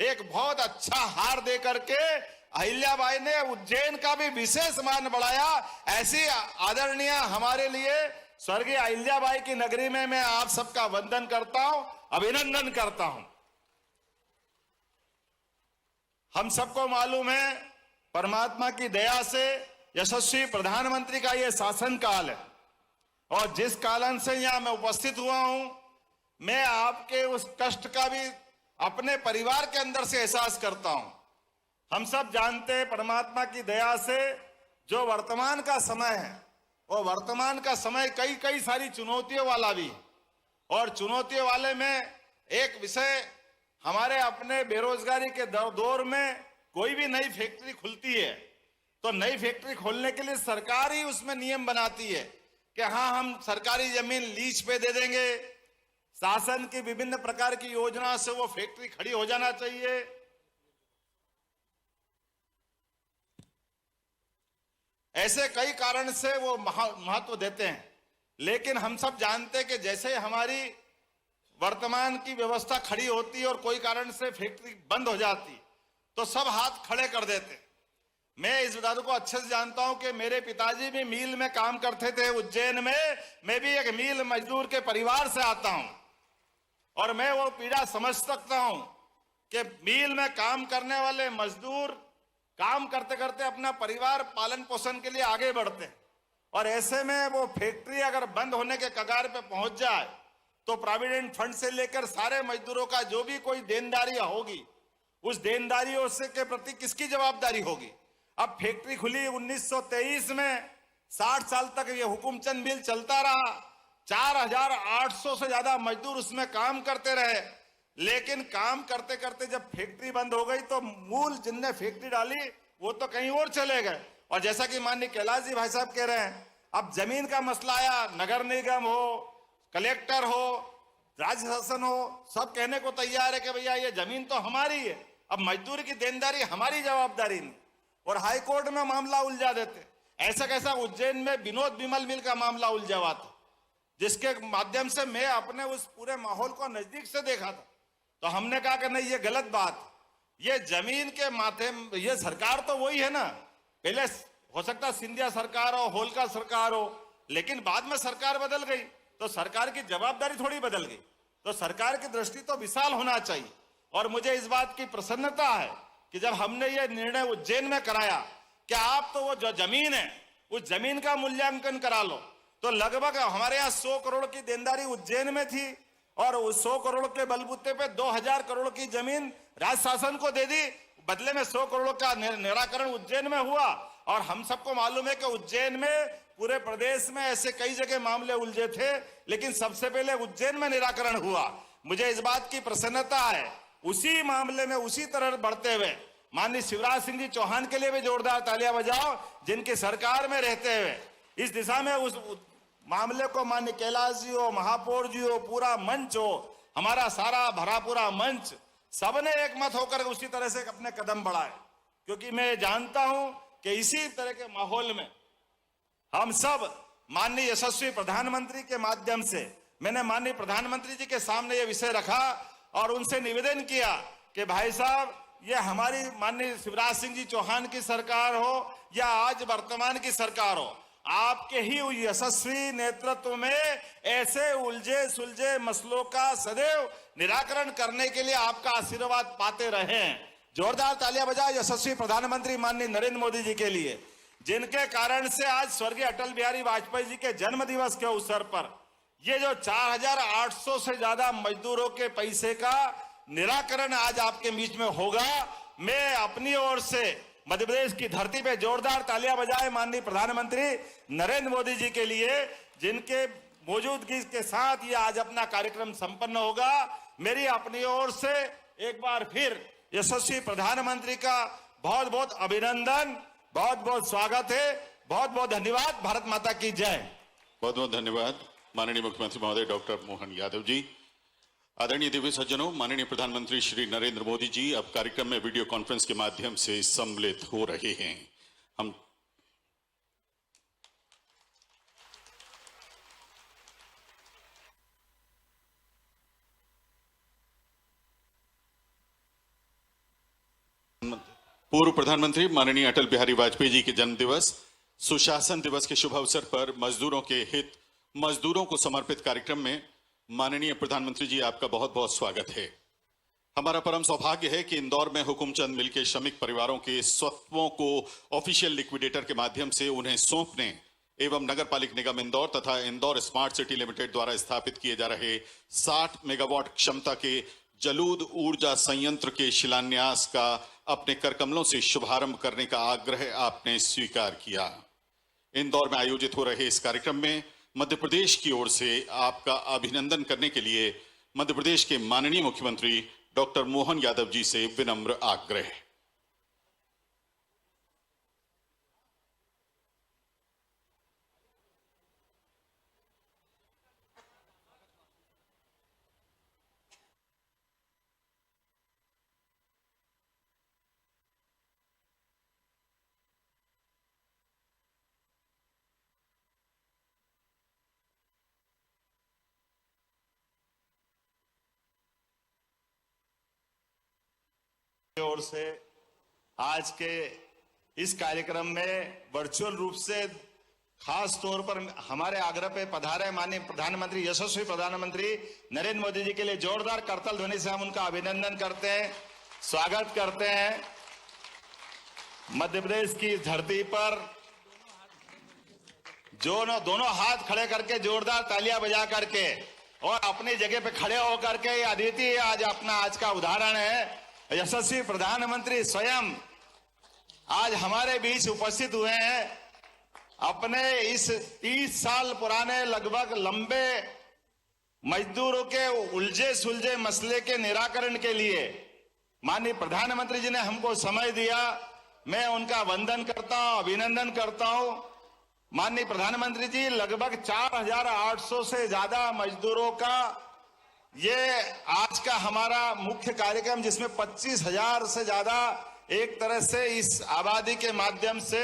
एक बहुत अच्छा हार दे करके अहिल्याबाई ने उज्जैन का भी विशेष मान बढ़ाया। ऐसी आदरणीय हमारे लिए स्वर्गीय अहिल्याबाई की नगरी में मैं आप सबका वंदन करता हूं, अभिनंदन करता हूं। हम सबको मालूम है परमात्मा की दया से यशस्वी प्रधानमंत्री का यह शासन काल है, और जिस कारण से यहां मैं उपस्थित हुआ हूं, मैं आपके उस कष्ट का भी अपने परिवार के अंदर से एहसास करता हूं। हम सब जानते हैं परमात्मा की दया से जो वर्तमान का समय है, और वर्तमान का समय कई सारी चुनौतियों वाला भी है। और चुनौतियों वाले में एक विषय, हमारे अपने बेरोजगारी के दौर में कोई भी नई फैक्ट्री खुलती है तो नई फैक्ट्री खोलने के लिए सरकार ही उसमें नियम बनाती है कि हाँ, हम सरकारी जमीन लीज पे दे देंगे। शासन की विभिन्न प्रकार की योजना से वो फैक्ट्री खड़ी हो जाना चाहिए। ऐसे कई कारण से वो महत्व देते हैं, लेकिन हम सब जानते हैं कि जैसे हमारी वर्तमान की व्यवस्था खड़ी होती है और कोई कारण से फैक्ट्री बंद हो जाती तो सब हाथ खड़े कर देते। मैं इस बात को अच्छे से जानता हूं कि मेरे पिताजी भी मिल में काम करते थे उज्जैन में। मैं भी एक मिल मजदूर के परिवार से आता हूं और मैं वो पीड़ा समझ सकता हूं कि मिल में काम करने वाले मजदूर काम करते करते अपना परिवार पालन पोषण के लिए आगे बढ़ते हैं, और ऐसे में वो फैक्ट्री अगर बंद होने के कगार पे पहुंच जाए तो प्रोविडेंट फंड से लेकर सारे मजदूरों का जो भी कोई देनदारी होगी, उस देनदारियों से के प्रति किसकी जवाबदारी होगी। अब फैक्ट्री खुली 1923 में, 60 साल तक ये हुकुमचंद मिल चलता रहा, 4800 से ज्यादा मजदूर उसमें काम करते रहे। लेकिन काम करते करते जब फैक्ट्री बंद हो गई तो मूल जिनने फैक्ट्री डाली वो तो कहीं और चले गए। और जैसा कि माननीय कैलाश जी भाई साहब कह रहे हैं, अब जमीन का मसला आया, नगर निगम हो, कलेक्टर हो, राज्य शासन हो, सब कहने को तैयार है कि भैया ये जमीन तो हमारी है, अब मजदूर की देनदारी हमारी जवाबदारी नहीं, और हाई कोर्ट में मामला उलझा देते। ऐसा कैसा उज्जैन में विनोद विमल मिल का मामला उलझा हुआ था, जिसके माध्यम से मैं अपने उस पूरे माहौल को नजदीक से देखा था। तो हमने कहा कि नहीं, ये गलत बात, ये जमीन के माथे, ये सरकार तो वही है ना, पहले हो सकता सिंधिया सरकार हो, होलकर सरकार हो, लेकिन बाद में सरकार बदल गई तो सरकार की जवाबदारी थोड़ी बदल गई। तो सरकार की दृष्टि तो विशाल होना चाहिए। और मुझे इस बात की प्रसन्नता है कि जब हमने ये निर्णय उज्जैन में कराया कि आप तो वो जो जमीन है उस जमीन का मूल्यांकन करा लो, तो लगभग हमारे यहाँ 100 करोड़ की देनदारी उज्जैन में थी और उस 100 करोड़ के बलबूते पे 2000 करोड़ की जमीन राज्य शासन को दे दी, बदले में 100 करोड़ का निराकरण उज्जैन में हुआ। और हम सबको मालूम है कि उज्जैन में, पूरे प्रदेश में ऐसे कई जगह मामले उलझे थे, लेकिन सबसे पहले उज्जैन में निराकरण हुआ। मुझे इस बात की प्रसन्नता है, उसी मामले में उसी तरह बढ़ते हुए माननीय शिवराज सिंह जी चौहान के लिए भी जोरदार तालियां बजाओ, जिनकी सरकार में रहते हुए इस दिशा में उस मामले को माननीय कैलाश जी हो, महापौर जी हो, पूरा मंच हो, हमारा सारा भरा पूरा मंच, सबने एक मत होकर उसी तरह से अपने कदम बढ़ाए। क्योंकि मैं जानता हूं कि इसी तरह के माहौल में हम सब माननीय यशस्वी प्रधानमंत्री के माध्यम से, मैंने माननीय प्रधानमंत्री जी के सामने यह विषय रखा और उनसे निवेदन किया कि भाई साहब, ये हमारी माननीय शिवराज सिंह जी चौहान की सरकार हो या आज वर्तमान की सरकार हो, आपके ही यशस्वी नेतृत्व में ऐसे उलझे सुलझे मसलों का सदैव निराकरण करने के लिए आपका आशीर्वाद पाते रहे। जोरदार तालियां बजाओ यशस्वी प्रधानमंत्री माननीय नरेंद्र मोदी जी के लिए, जिनके कारण से आज स्वर्गीय अटल बिहारी वाजपेयी जी के जन्म दिवस के अवसर पर ये जो 4800 से ज्यादा मजदूरों के पैसे का निराकरण आज आपके बीच में होगा। मैं अपनी ओर से मध्य प्रदेश की धरती पे जोरदार तालियां बजाए माननीय प्रधानमंत्री नरेंद्र मोदी जी के लिए, जिनके मौजूदगी के साथ ये आज अपना कार्यक्रम संपन्न होगा। मेरी अपनी ओर से एक बार फिर यशस्वी प्रधानमंत्री का बहुत बहुत अभिनंदन, बहुत बहुत स्वागत है, बहुत बहुत धन्यवाद। भारत माता की जय। बहुत बहुत धन्यवाद माननीय मुख्यमंत्री महोदय डॉक्टर मोहन यादव जी। आदरणीय दिव्य सज्जनों, माननीय प्रधानमंत्री श्री नरेंद्र मोदी जी अब कार्यक्रम में वीडियो कॉन्फ्रेंस के माध्यम से सम्मिलित हो रहे हैं। हम पूर्व प्रधानमंत्री माननीय अटल बिहारी वाजपेयी जी के जन्म दिवस, सुशासन दिवस के शुभ अवसर पर मजदूरों के हित, मजदूरों को समर्पित कार्यक्रम में माननीय प्रधानमंत्री जी आपका बहुत बहुत स्वागत है। हमारा परम सौभाग्य है कि इंदौर में हुकुमचंद मिल के श्रमिक परिवारों के स्वत्वों को ऑफिशियल लिक्विडेटर के माध्यम से उन्हें सौंपने एवं नगर पालिक निगम इंदौर तथा इंदौर स्मार्ट सिटी लिमिटेड द्वारा स्थापित किए जा रहे 60 मेगावाट क्षमता के जलूद ऊर्जा संयंत्र के शिलान्यास का अपने करकमलों से शुभारंभ करने का आग्रह आपने स्वीकार किया। इंदौर में आयोजित हो रहे इस कार्यक्रम में मध्य प्रदेश की ओर से आपका अभिनंदन करने के लिए मध्य प्रदेश के माननीय मुख्यमंत्री डॉक्टर मोहन यादव जी से विनम्र आग्रह। ओर से आज के इस कार्यक्रम में वर्चुअल रूप से खास तौर पर हमारे आग्रह पे पधारे माननीय प्रधानमंत्री, यशस्वी प्रधानमंत्री नरेंद्र मोदी जी के लिए जोरदार करताल ध्वनि से हम उनका अभिनंदन करते हैं, स्वागत करते हैं। मध्य प्रदेश की धरती पर जो दोनों हाथ खड़े करके जोरदार तालियां बजा करके और अपनी जगह पे खड़े होकर के अदिति आज अपना आज का उदाहरण है। यशस्वी प्रधानमंत्री स्वयं आज हमारे बीच उपस्थित हुए हैं। अपने इस 30 साल पुराने लगभग लंबे मजदूरों के उलझे सुलझे मसले के निराकरण के लिए माननीय प्रधानमंत्री जी ने हमको समय दिया। मैं उनका वंदन करता हूं, अभिनंदन करता हूं। माननीय प्रधानमंत्री जी, लगभग 4800 से ज्यादा मजदूरों का ये आज का हमारा मुख्य कार्यक्रम, जिसमें 25,000 से ज्यादा एक तरह से इस आबादी के माध्यम से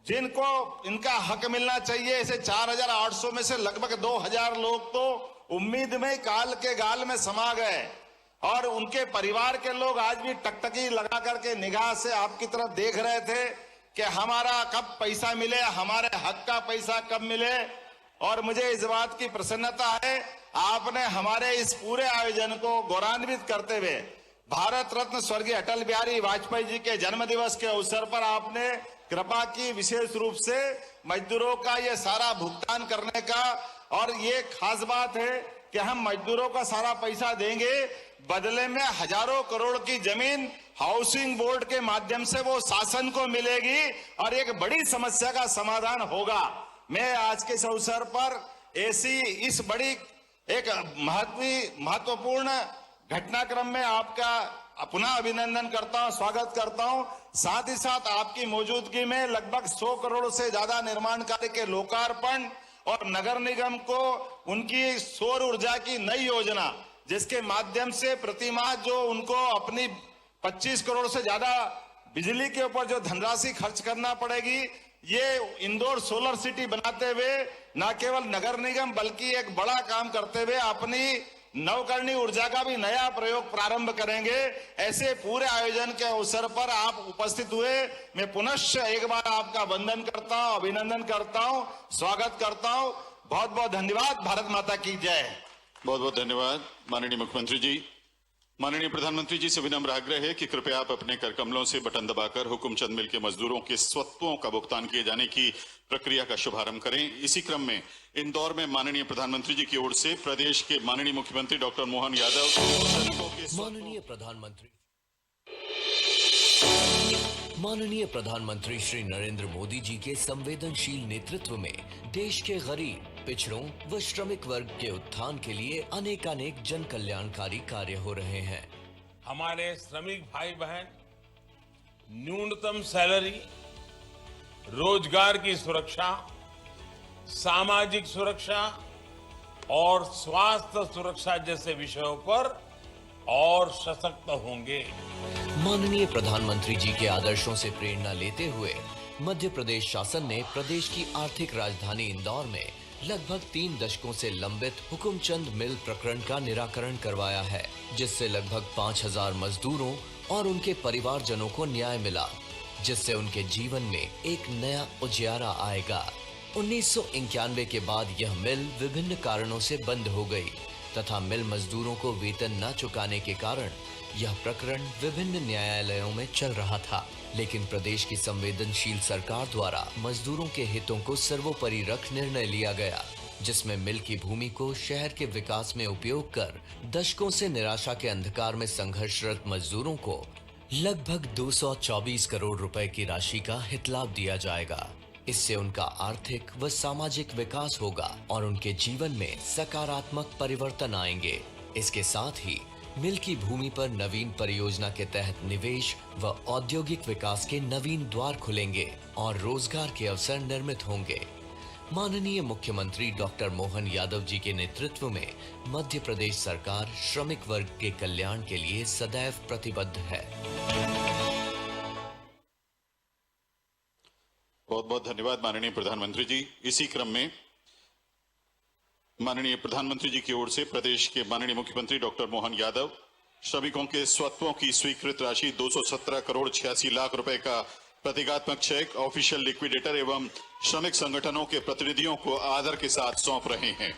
जिनको इनका हक मिलना चाहिए, ऐसे 4,800 में से लगभग 2,000 लोग तो उम्मीद में काल के गाल में समा गए और उनके परिवार के लोग आज भी टकटकी लगा करके निगाह से आपकी तरफ देख रहे थे कि हमारा कब पैसा मिले, हमारे हक का पैसा कब मिले। और मुझे इस बात की प्रसन्नता है, आपने हमारे इस पूरे आयोजन को गौरवान्वित करते हुए भारत रत्न स्वर्गीय अटल बिहारी वाजपेयी जी के जन्म दिवस के अवसर पर आपने कृपा की विशेष रूप से मजदूरों का ये सारा भुगतान करने का। और ये खास बात है कि हम मजदूरों का सारा पैसा देंगे, बदले में हजारों करोड़ की जमीन हाउसिंग बोर्ड के माध्यम से वो शासन को मिलेगी और एक बड़ी समस्या का समाधान होगा। मैं आज के इस अवसर पर ऐसी इस बड़ी एक महत्वपूर्ण घटनाक्रम में आपका पुनः अभिनंदन करता हूं, स्वागत करता हूं। साथ ही साथ आपकी मौजूदगी में लगभग 100 करोड़ से ज्यादा निर्माण कार्य के लोकार्पण और नगर निगम को उनकी सौर ऊर्जा की नई योजना, जिसके माध्यम से प्रतिमाह जो उनको अपनी 25 करोड़ से ज्यादा बिजली के ऊपर जो धनराशि खर्च करना पड़ेगी, ये इंदौर सोलर सिटी बनाते हुए न केवल नगर निगम बल्कि एक बड़ा काम करते हुए अपनी नवकरणीय ऊर्जा का भी नया प्रयोग प्रारंभ करेंगे। ऐसे पूरे आयोजन के अवसर पर आप उपस्थित हुए, मैं पुनश्च एक बार आपका वंदन करता हूं, अभिनंदन करता हूं, स्वागत करता हूं। बहुत बहुत धन्यवाद। भारत माता की जय। बहुत बहुत धन्यवाद माननीय मुख्यमंत्री जी। माननीय प्रधानमंत्री जी से विनम्र आग्रह है कि कृपया आप अपने कर कमलों से बटन दबाकर हुकुमचंद मिल के मजदूरों के स्वत्वों का भुगतान किए जाने की प्रक्रिया का शुभारंभ करें। इसी क्रम में इंदौर में माननीय प्रधानमंत्री जी की ओर से प्रदेश के माननीय मुख्यमंत्री डॉक्टर मोहन यादव माननीय प्रधानमंत्री श्री नरेंद्र मोदी जी के संवेदनशील नेतृत्व में देश के गरीब, पिछड़ों व श्रमिक वर्ग के उत्थान के लिए अनेकानेक जन कल्याणकारी कार्य हो रहे हैं। हमारे श्रमिक भाई बहन न्यूनतम सैलरी, रोजगार की सुरक्षा, सामाजिक सुरक्षा और स्वास्थ्य सुरक्षा जैसे विषयों पर और सशक्त होंगे। माननीय प्रधानमंत्री जी के आदर्शों से प्रेरणा लेते हुए मध्य प्रदेश शासन ने प्रदेश की आर्थिक राजधानी इंदौर में लगभग 3 दशकों से लंबित हुकुमचंद मिल प्रकरण का निराकरण करवाया है, जिससे लगभग 5,000 मजदूरों और उनके परिवारजनों को न्याय मिला, जिससे उनके जीवन में एक नया उजियारा आएगा। 1991 के बाद यह मिल विभिन्न कारणों से बंद हो गई तथा मिल मजदूरों को वेतन न चुकाने के कारण यह प्रकरण विभिन्न न्यायालयों में चल रहा था। लेकिन प्रदेश की संवेदनशील सरकार द्वारा मजदूरों के हितों को सर्वोपरि रख निर्णय लिया गया, जिसमें मिल की भूमि को शहर के विकास में उपयोग कर दशकों से निराशा के अंधकार में संघर्षरत मजदूरों को लगभग 224 करोड़ रुपए की राशि का हित लाभ दिया जाएगा। इससे उनका आर्थिक व सामाजिक विकास होगा और उनके जीवन में सकारात्मक परिवर्तन आएंगे। इसके साथ ही मिल की भूमि पर नवीन परियोजना के तहत निवेश व औद्योगिक विकास के नवीन द्वार खुलेंगे और रोजगार के अवसर निर्मित होंगे। माननीय मुख्यमंत्री डॉक्टर मोहन यादव जी के नेतृत्व में मध्य प्रदेश सरकार श्रमिक वर्ग के कल्याण के लिए सदैव प्रतिबद्ध है। बहुत बहुत धन्यवाद माननीय प्रधानमंत्री जी। इसी क्रम में माननीय प्रधानमंत्री जी की ओर से प्रदेश के माननीय मुख्यमंत्री डॉक्टर मोहन यादव श्रमिकों के स्वत्वों की स्वीकृत राशि 217 करोड़ 86 लाख रुपए का प्रतीकात्मक चेक ऑफिशियल लिक्विडेटर एवं श्रमिक संगठनों के प्रतिनिधियों को आदर के साथ सौंप रहे हैं।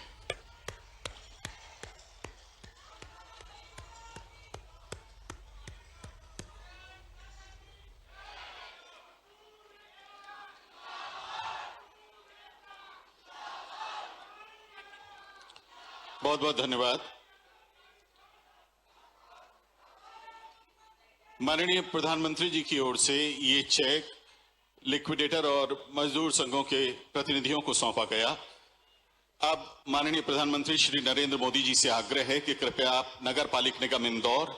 बहुत बहुत धन्यवाद। माननीय प्रधानमंत्री जी की ओर से ये चेक लिक्विडेटर और मजदूर संघों के प्रतिनिधियों को सौंपा गया। अब माननीय प्रधानमंत्री श्री नरेंद्र मोदी जी से आग्रह है कि कृपया आप नगर पालिक निगम इंदौर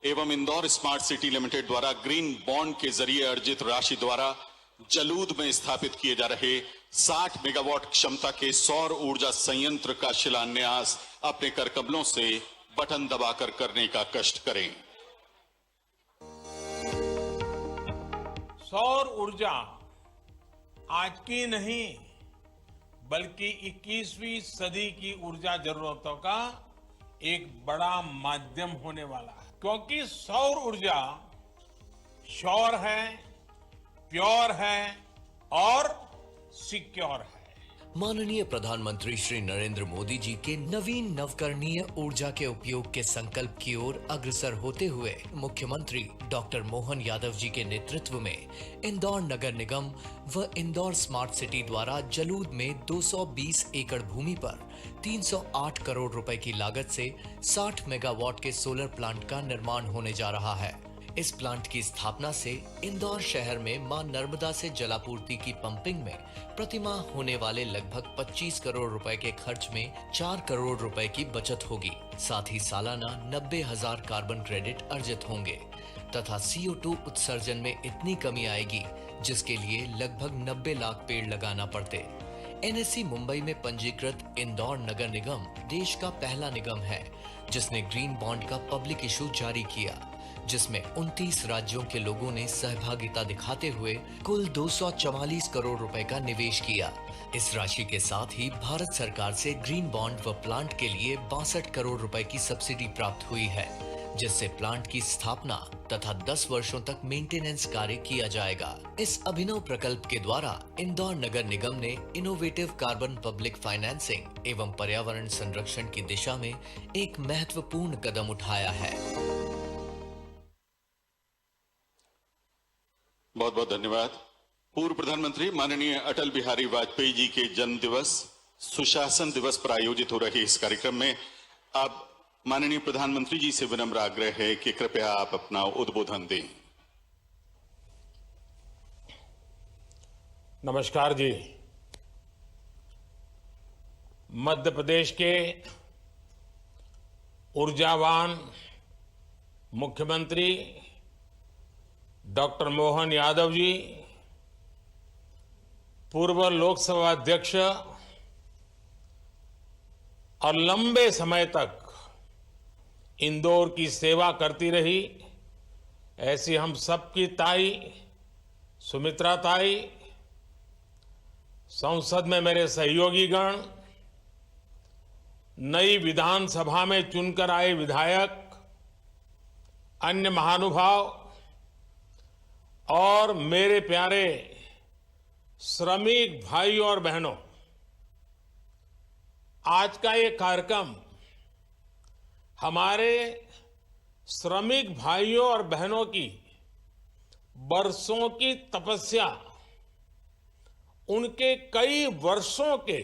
एवं इंदौर स्मार्ट सिटी लिमिटेड द्वारा ग्रीन बॉन्ड के जरिए अर्जित राशि द्वारा जलूद में स्थापित किए जा रहे 60 मेगावाट क्षमता के सौर ऊर्जा संयंत्र का शिलान्यास अपने कर कमलों से बटन दबाकर करने का कष्ट करें। सौर ऊर्जा आज की नहीं बल्कि 21वीं सदी की ऊर्जा जरूरतों का एक बड़ा माध्यम होने वाला है, क्योंकि सौर ऊर्जा श्योर है, प्योर है और सिक्योर है। माननीय प्रधानमंत्री श्री नरेंद्र मोदी जी के नवीन नवकरणीय ऊर्जा के उपयोग के संकल्प की ओर अग्रसर होते हुए मुख्यमंत्री डॉक्टर मोहन यादव जी के नेतृत्व में इंदौर नगर निगम व इंदौर स्मार्ट सिटी द्वारा जलूद में 220 एकड़ भूमि पर 308 करोड़ रुपए की लागत से 60 मेगावाट के सोलर प्लांट का निर्माण होने जा रहा है। इस प्लांट की स्थापना से इंदौर शहर में मां नर्मदा से जलापूर्ति की पंपिंग में प्रतिमाह होने वाले लगभग 25 करोड़ रुपए के खर्च में 4 करोड़ रुपए की बचत होगी। साथ ही सालाना 90,000 कार्बन क्रेडिट अर्जित होंगे तथा CO2 उत्सर्जन में इतनी कमी आएगी जिसके लिए लगभग 90 लाख पेड़ लगाना पड़ते। NSE मुंबई में पंजीकृत इंदौर नगर निगम देश का पहला निगम है जिसने ग्रीन बॉन्ड का पब्लिक इशू जारी किया, जिसमें 29 राज्यों के लोगों ने सहभागिता दिखाते हुए कुल 244 करोड़ रुपए का निवेश किया। इस राशि के साथ ही भारत सरकार से ग्रीन बॉन्ड व प्लांट के लिए 62 करोड़ रुपए की सब्सिडी प्राप्त हुई है, जिससे प्लांट की स्थापना तथा 10 वर्षों तक मेंटेनेंस कार्य किया जाएगा। इस अभिनव प्रकल्प के द्वारा इंदौर नगर निगम ने इनोवेटिव कार्बन पब्लिक फाइनेंसिंग एवं पर्यावरण संरक्षण की दिशा में एक महत्वपूर्ण कदम उठाया है। बहुत बहुत धन्यवाद। पूर्व प्रधानमंत्री माननीय अटल बिहारी वाजपेयी जी के जन्म दिवस सुशासन दिवस पर आयोजित हो रहे इस कार्यक्रम में अब माननीय प्रधानमंत्री जी से विनम्र आग्रह है कि कृपया आप अपना उद्बोधन दें। नमस्कार जी। मध्य प्रदेश के ऊर्जावान मुख्यमंत्री डॉक्टर मोहन यादव जी, पूर्व लोकसभा अध्यक्ष और लंबे समय तक इंदौर की सेवा करती रही ऐसी हम सबकी ताई सुमित्रा ताई, संसद में मेरे सहयोगी गण, नई विधानसभा में चुनकर आए विधायक, अन्य महानुभाव और मेरे प्यारे श्रमिक भाइयों और बहनों, आज का ये कार्यक्रम हमारे श्रमिक भाइयों और बहनों की बरसों की तपस्या, उनके कई वर्षों के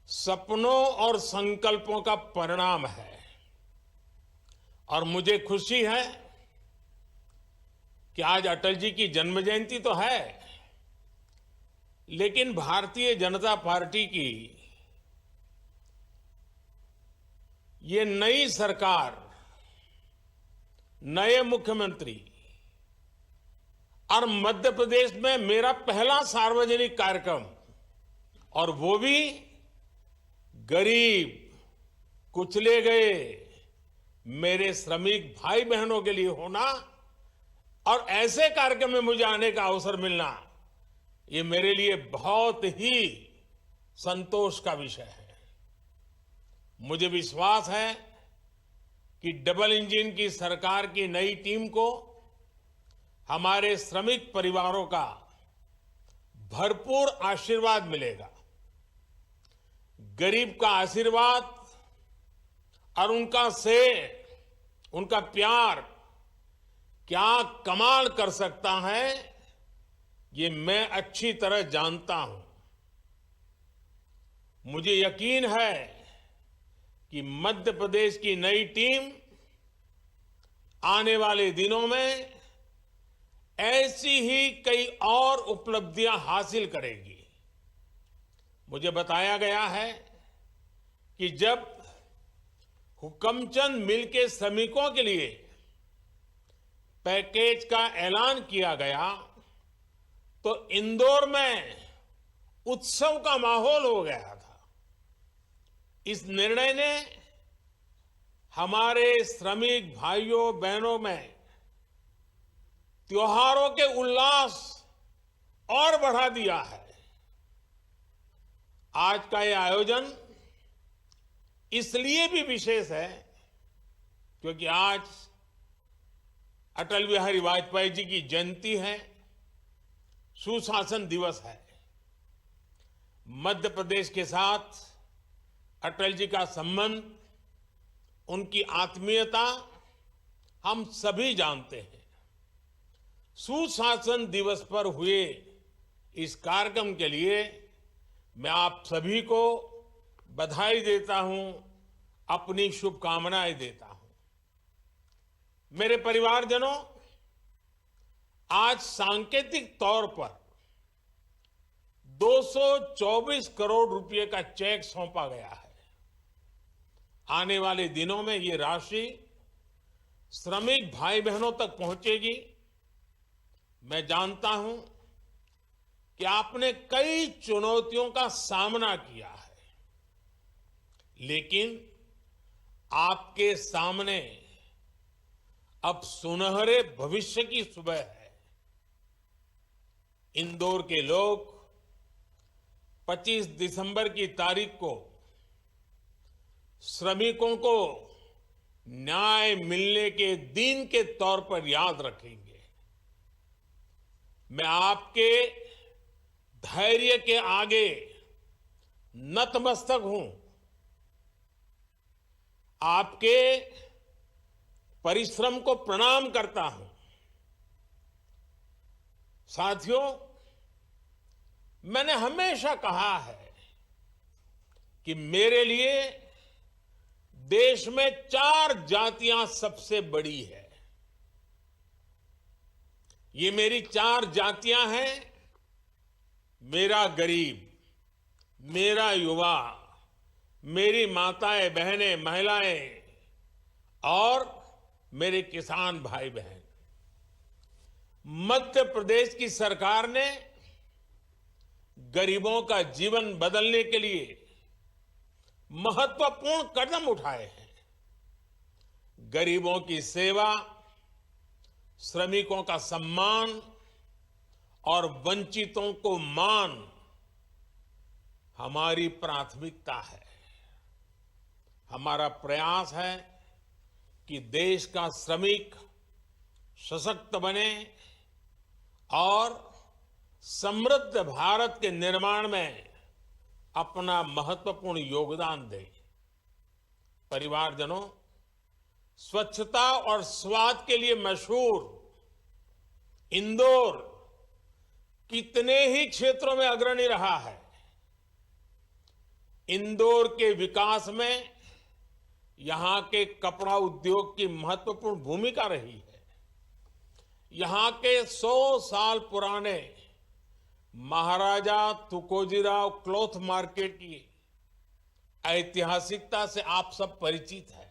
सपनों और संकल्पों का परिणाम है। और मुझे खुशी है कि आज अटल जी की जन्म जयंती तो है, लेकिन भारतीय जनता पार्टी की ये नई सरकार, नए मुख्यमंत्री और मध्य प्रदेश में मेरा पहला सार्वजनिक कार्यक्रम, और वो भी गरीब कुचले गए मेरे श्रमिक भाई बहनों के लिए होना और ऐसे कार्यक्रम में मुझे आने का अवसर मिलना, ये मेरे लिए बहुत ही संतोष का विषय है। मुझे विश्वास है कि डबल इंजन की सरकार की नई टीम को हमारे श्रमिक परिवारों का भरपूर आशीर्वाद मिलेगा। गरीब का आशीर्वाद और उनका स्नेह, उनका प्यार क्या कमाल कर सकता है, ये मैं अच्छी तरह जानता हूं। मुझे यकीन है कि मध्य प्रदेश की नई टीम आने वाले दिनों में ऐसी ही कई और उपलब्धियां हासिल करेगी। मुझे बताया गया है कि जब हुकमचंद मिल के श्रमिकों के लिए पैकेज का ऐलान किया गया तो इंदौर में उत्सव का माहौल हो गया था। इस निर्णय ने हमारे श्रमिक भाइयों बहनों में त्योहारों के उल्लास और बढ़ा दिया है। आज का ये आयोजन इसलिए भी विशेष है क्योंकि आज अटल बिहारी वाजपेयी जी की जयंती है, सुशासन दिवस है। मध्य प्रदेश के साथ अटल जी का संबंध, उनकी आत्मीयता हम सभी जानते हैं। सुशासन दिवस पर हुए इस कार्यक्रम के लिए मैं आप सभी को बधाई देता हूं, अपनी शुभकामनाएं देता हूं। मेरे परिवारजनों, आज सांकेतिक तौर पर 224 करोड़ रुपए का चेक सौंपा गया है। आने वाले दिनों में ये राशि श्रमिक भाई बहनों तक पहुंचेगी। मैं जानता हूं कि आपने कई चुनौतियों का सामना किया है, लेकिन आपके सामने अब सुनहरे भविष्य की सुबह है। इंदौर के लोग 25 दिसंबर की तारीख को श्रमिकों को न्याय मिलने के दिन के तौर पर याद रखेंगे। मैं आपके धैर्य के आगे नतमस्तक हूं। आपके परिश्रम को प्रणाम करता हूं। साथियों, मैंने हमेशा कहा है कि मेरे लिए देश में 4 जातियां सबसे बड़ी है। ये मेरी 4 जातियां हैं: मेरा गरीब, मेरा युवा, मेरी माताएं बहनें महिलाएं और मेरे किसान भाई बहन। मध्य प्रदेश की सरकार ने गरीबों का जीवन बदलने के लिए महत्वपूर्ण कदम उठाए हैं। गरीबों की सेवा, श्रमिकों का सम्मान और वंचितों को मान हमारी प्राथमिकता है। हमारा प्रयास है कि देश का श्रमिक सशक्त बने और समृद्ध भारत के निर्माण में अपना महत्वपूर्ण योगदान दे। परिवारजनों, स्वच्छता और स्वाद के लिए मशहूर इंदौर कितने ही क्षेत्रों में अग्रणी रहा है। इंदौर के विकास में यहां के कपड़ा उद्योग की महत्वपूर्ण भूमिका रही है। यहां के 100 साल पुराने महाराजा तुकोजीराव क्लॉथ मार्केट की ऐतिहासिकता से आप सब परिचित हैं।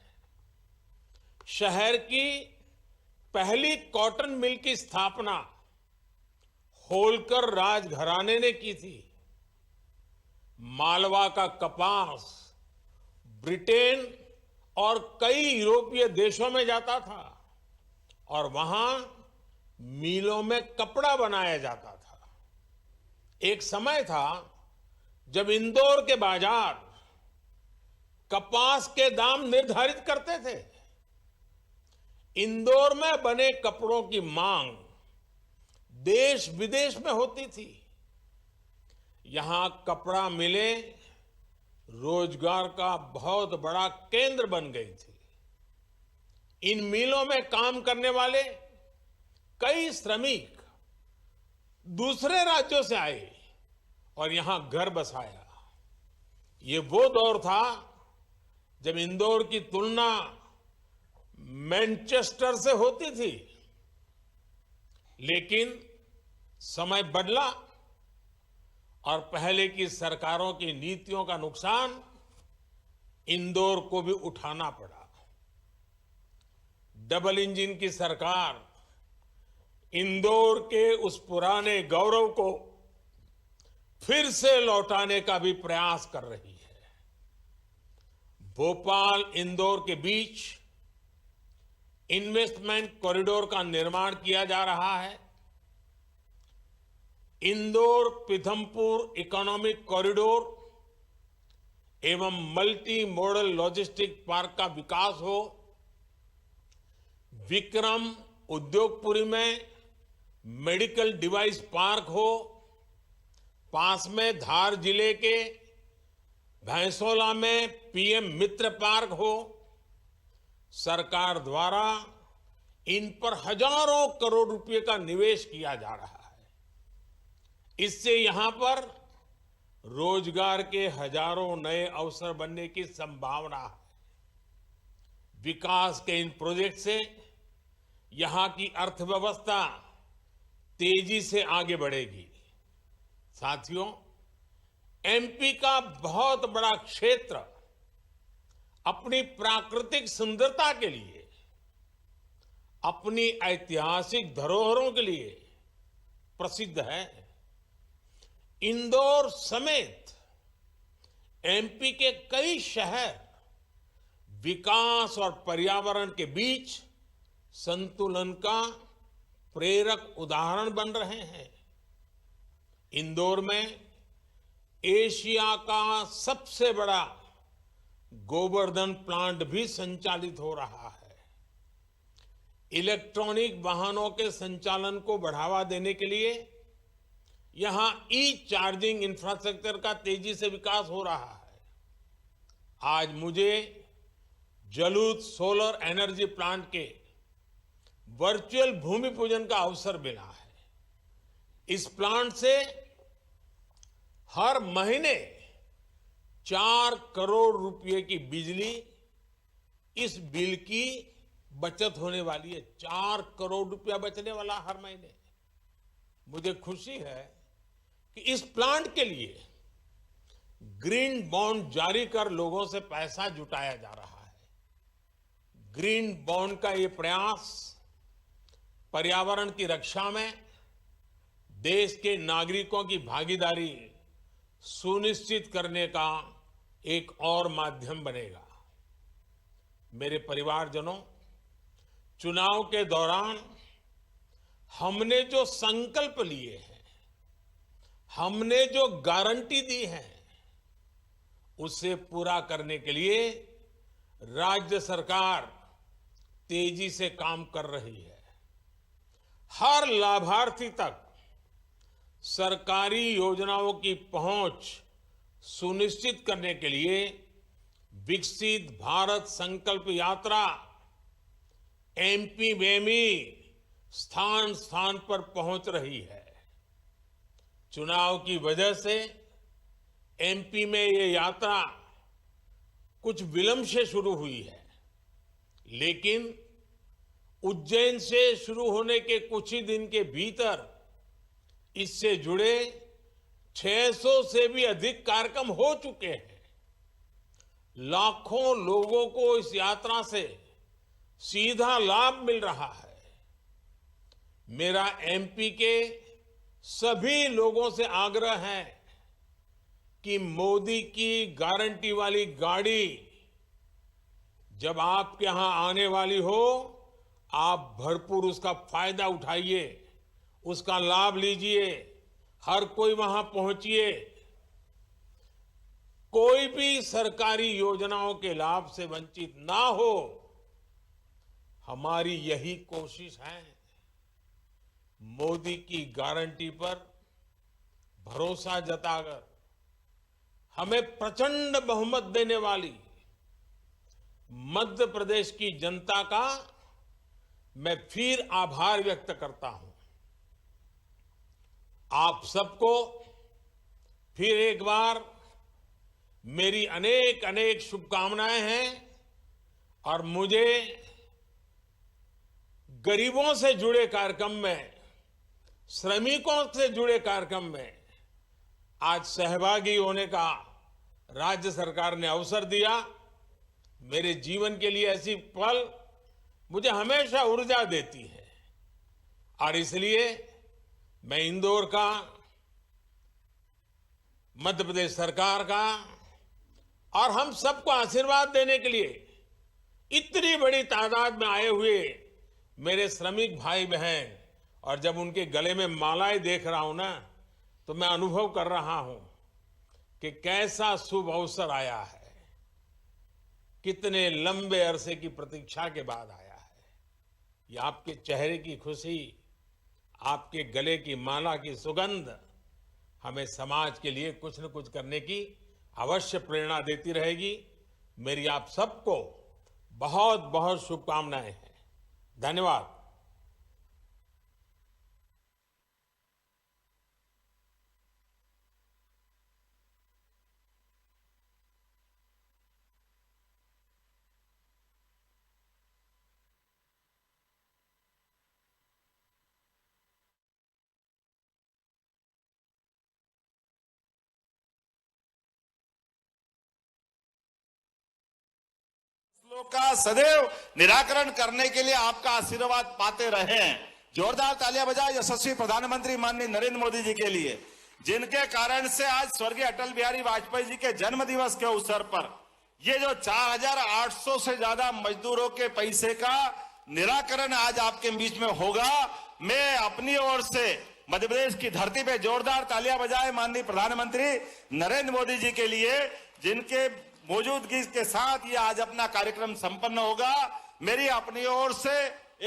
शहर की पहली कॉटन मिल की स्थापना होलकर राजघराने ने की थी। मालवा का कपास ब्रिटेन और कई यूरोपीय देशों में जाता था और वहां मिलों में कपड़ा बनाया जाता था। एक समय था जब इंदौर के बाजार कपास के दाम निर्धारित करते थे। इंदौर में बने कपड़ों की मांग देश विदेश में होती थी। यहां कपड़ा मिले रोजगार का बहुत बड़ा केंद्र बन गई थी। इन मिलों में काम करने वाले कई श्रमिक दूसरे राज्यों से आए और यहां घर बसाया। ये वो दौर था जब इंदौर की तुलना मैनचेस्टर से होती थी, लेकिन समय बदला और पहले की सरकारों की नीतियों का नुकसान इंदौर को भी उठाना पड़ा। डबल इंजन की सरकार इंदौर के उस पुराने गौरव को फिर से लौटाने का भी प्रयास कर रही है। भोपाल इंदौर के बीच इन्वेस्टमेंट कॉरिडोर का निर्माण किया जा रहा है। इंदौर पीथमपुर इकोनॉमिक कॉरिडोर एवं मल्टी मॉडल लॉजिस्टिक पार्क का विकास हो, विक्रम उद्योगपुरी में मेडिकल डिवाइस पार्क हो, पास में धार जिले के भैंसोला में पीएम मित्र पार्क हो। सरकार द्वारा इन पर हजारों करोड़ रुपए का निवेश किया जा रहा है। इससे यहां पर रोजगार के हजारों नए अवसर बनने की संभावना है। विकास के इन प्रोजेक्ट से यहां की अर्थव्यवस्था तेजी से आगे बढ़ेगी। साथियों, एमपी का बहुत बड़ा क्षेत्र अपनी प्राकृतिक सुंदरता के लिए, अपनी ऐतिहासिक धरोहरों के लिए प्रसिद्ध है। इंदौर समेत एमपी के कई शहर विकास और पर्यावरण के बीच संतुलन का प्रेरक उदाहरण बन रहे हैं। इंदौर में एशिया का सबसे बड़ा गोवर्धन प्लांट भी संचालित हो रहा है। इलेक्ट्रॉनिक वाहनों के संचालन को बढ़ावा देने के लिए यहां ई चार्जिंग इंफ्रास्ट्रक्चर का तेजी से विकास हो रहा है। आज मुझे जलूत सोलर एनर्जी प्लांट के वर्चुअल भूमि पूजन का अवसर मिला है। इस प्लांट से हर महीने 4 करोड़ रुपए की बिजली इस बिल की बचत होने वाली है। 4 करोड़ रुपया बचने वाला हर महीने। मुझे खुशी है कि इस प्लांट के लिए ग्रीन बॉन्ड जारी कर लोगों से पैसा जुटाया जा रहा है। ग्रीन बॉन्ड का ये प्रयास पर्यावरण की रक्षा में देश के नागरिकों की भागीदारी सुनिश्चित करने का एक और माध्यम बनेगा। मेरे परिवारजनों, चुनाव के दौरान हमने जो संकल्प लिए हैं, हमने जो गारंटी दी है, उसे पूरा करने के लिए राज्य सरकार तेजी से काम कर रही है। हर लाभार्थी तक सरकारी योजनाओं की पहुंच सुनिश्चित करने के लिए विकसित भारत संकल्प यात्रा एमपी में भी स्थान स्थान पर पहुंच रही है। चुनाव की वजह से एमपी में ये यात्रा कुछ विलंब से शुरू हुई है, लेकिन उज्जैन से शुरू होने के कुछ ही दिन के भीतर इससे जुड़े 600 से भी अधिक कार्यक्रम हो चुके हैं। लाखों लोगों को इस यात्रा से सीधा लाभ मिल रहा है। मेरा एमपी के सभी लोगों से आग्रह है कि मोदी की गारंटी वाली गाड़ी जब आपके यहां आने वाली हो, आप भरपूर उसका फायदा उठाइए, उसका लाभ लीजिए। हर कोई वहां पहुंचिए। कोई भी सरकारी योजनाओं के लाभ से वंचित ना हो, हमारी यही कोशिश है। मोदी की गारंटी पर भरोसा जताकर हमें प्रचंड बहुमत देने वाली मध्य प्रदेश की जनता का मैं फिर आभार व्यक्त करता हूं। आप सबको फिर एक बार मेरी अनेक अनेक शुभकामनाएं हैं और मुझे गरीबों से जुड़े कार्यक्रम में, श्रमिकों से जुड़े कार्यक्रम में आज सहभागी होने का राज्य सरकार ने अवसर दिया। मेरे जीवन के लिए ऐसी पल मुझे हमेशा ऊर्जा देती है और इसलिए मैं इंदौर का, मध्य प्रदेश सरकार का और हम सबको आशीर्वाद देने के लिए इतनी बड़ी तादाद में आए हुए मेरे श्रमिक भाई बहन और जब उनके गले में मालाएं देख रहा हूं ना, तो मैं अनुभव कर रहा हूं कि कैसा शुभ अवसर आया है, कितने लंबे अरसे की प्रतीक्षा के बाद आया है। ये आपके चेहरे की खुशी, आपके गले की माला की सुगंध हमें समाज के लिए कुछ न कुछ करने की अवश्य प्रेरणा देती रहेगी। मेरी आप सबको बहुत बहुत शुभकामनाएं हैं। धन्यवाद। मसलों का सदैव निराकरण करने के लिए आपका आशीर्वाद पाते रहे। जोरदार तालियां बजाएं यशस्वी प्रधानमंत्री माननीय नरेंद्र मोदी जी के लिए, जिनके कारण से आज स्वर्गीय अटल बिहारी वाजपेयी जी के जन्म दिवस के अवसर पर ये जो 4800 से ज्यादा मजदूरों के पैसे का निराकरण आज आपके बीच में होगा। मैं अपनी ओर से मध्य प्रदेश की धरती पे जोरदार तालियां बजाएं माननीय प्रधानमंत्री नरेंद्र मोदी जी के लिए, जिनके मौजूदगी के साथ ये आज अपना कार्यक्रम संपन्न होगा। मेरी अपनी ओर से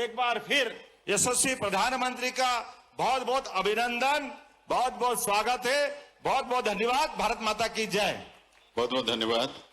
एक बार फिर यशस्वी प्रधानमंत्री का बहुत बहुत अभिनंदन, बहुत बहुत स्वागत है। बहुत बहुत धन्यवाद। भारत माता की जय। बहुत बहुत धन्यवाद।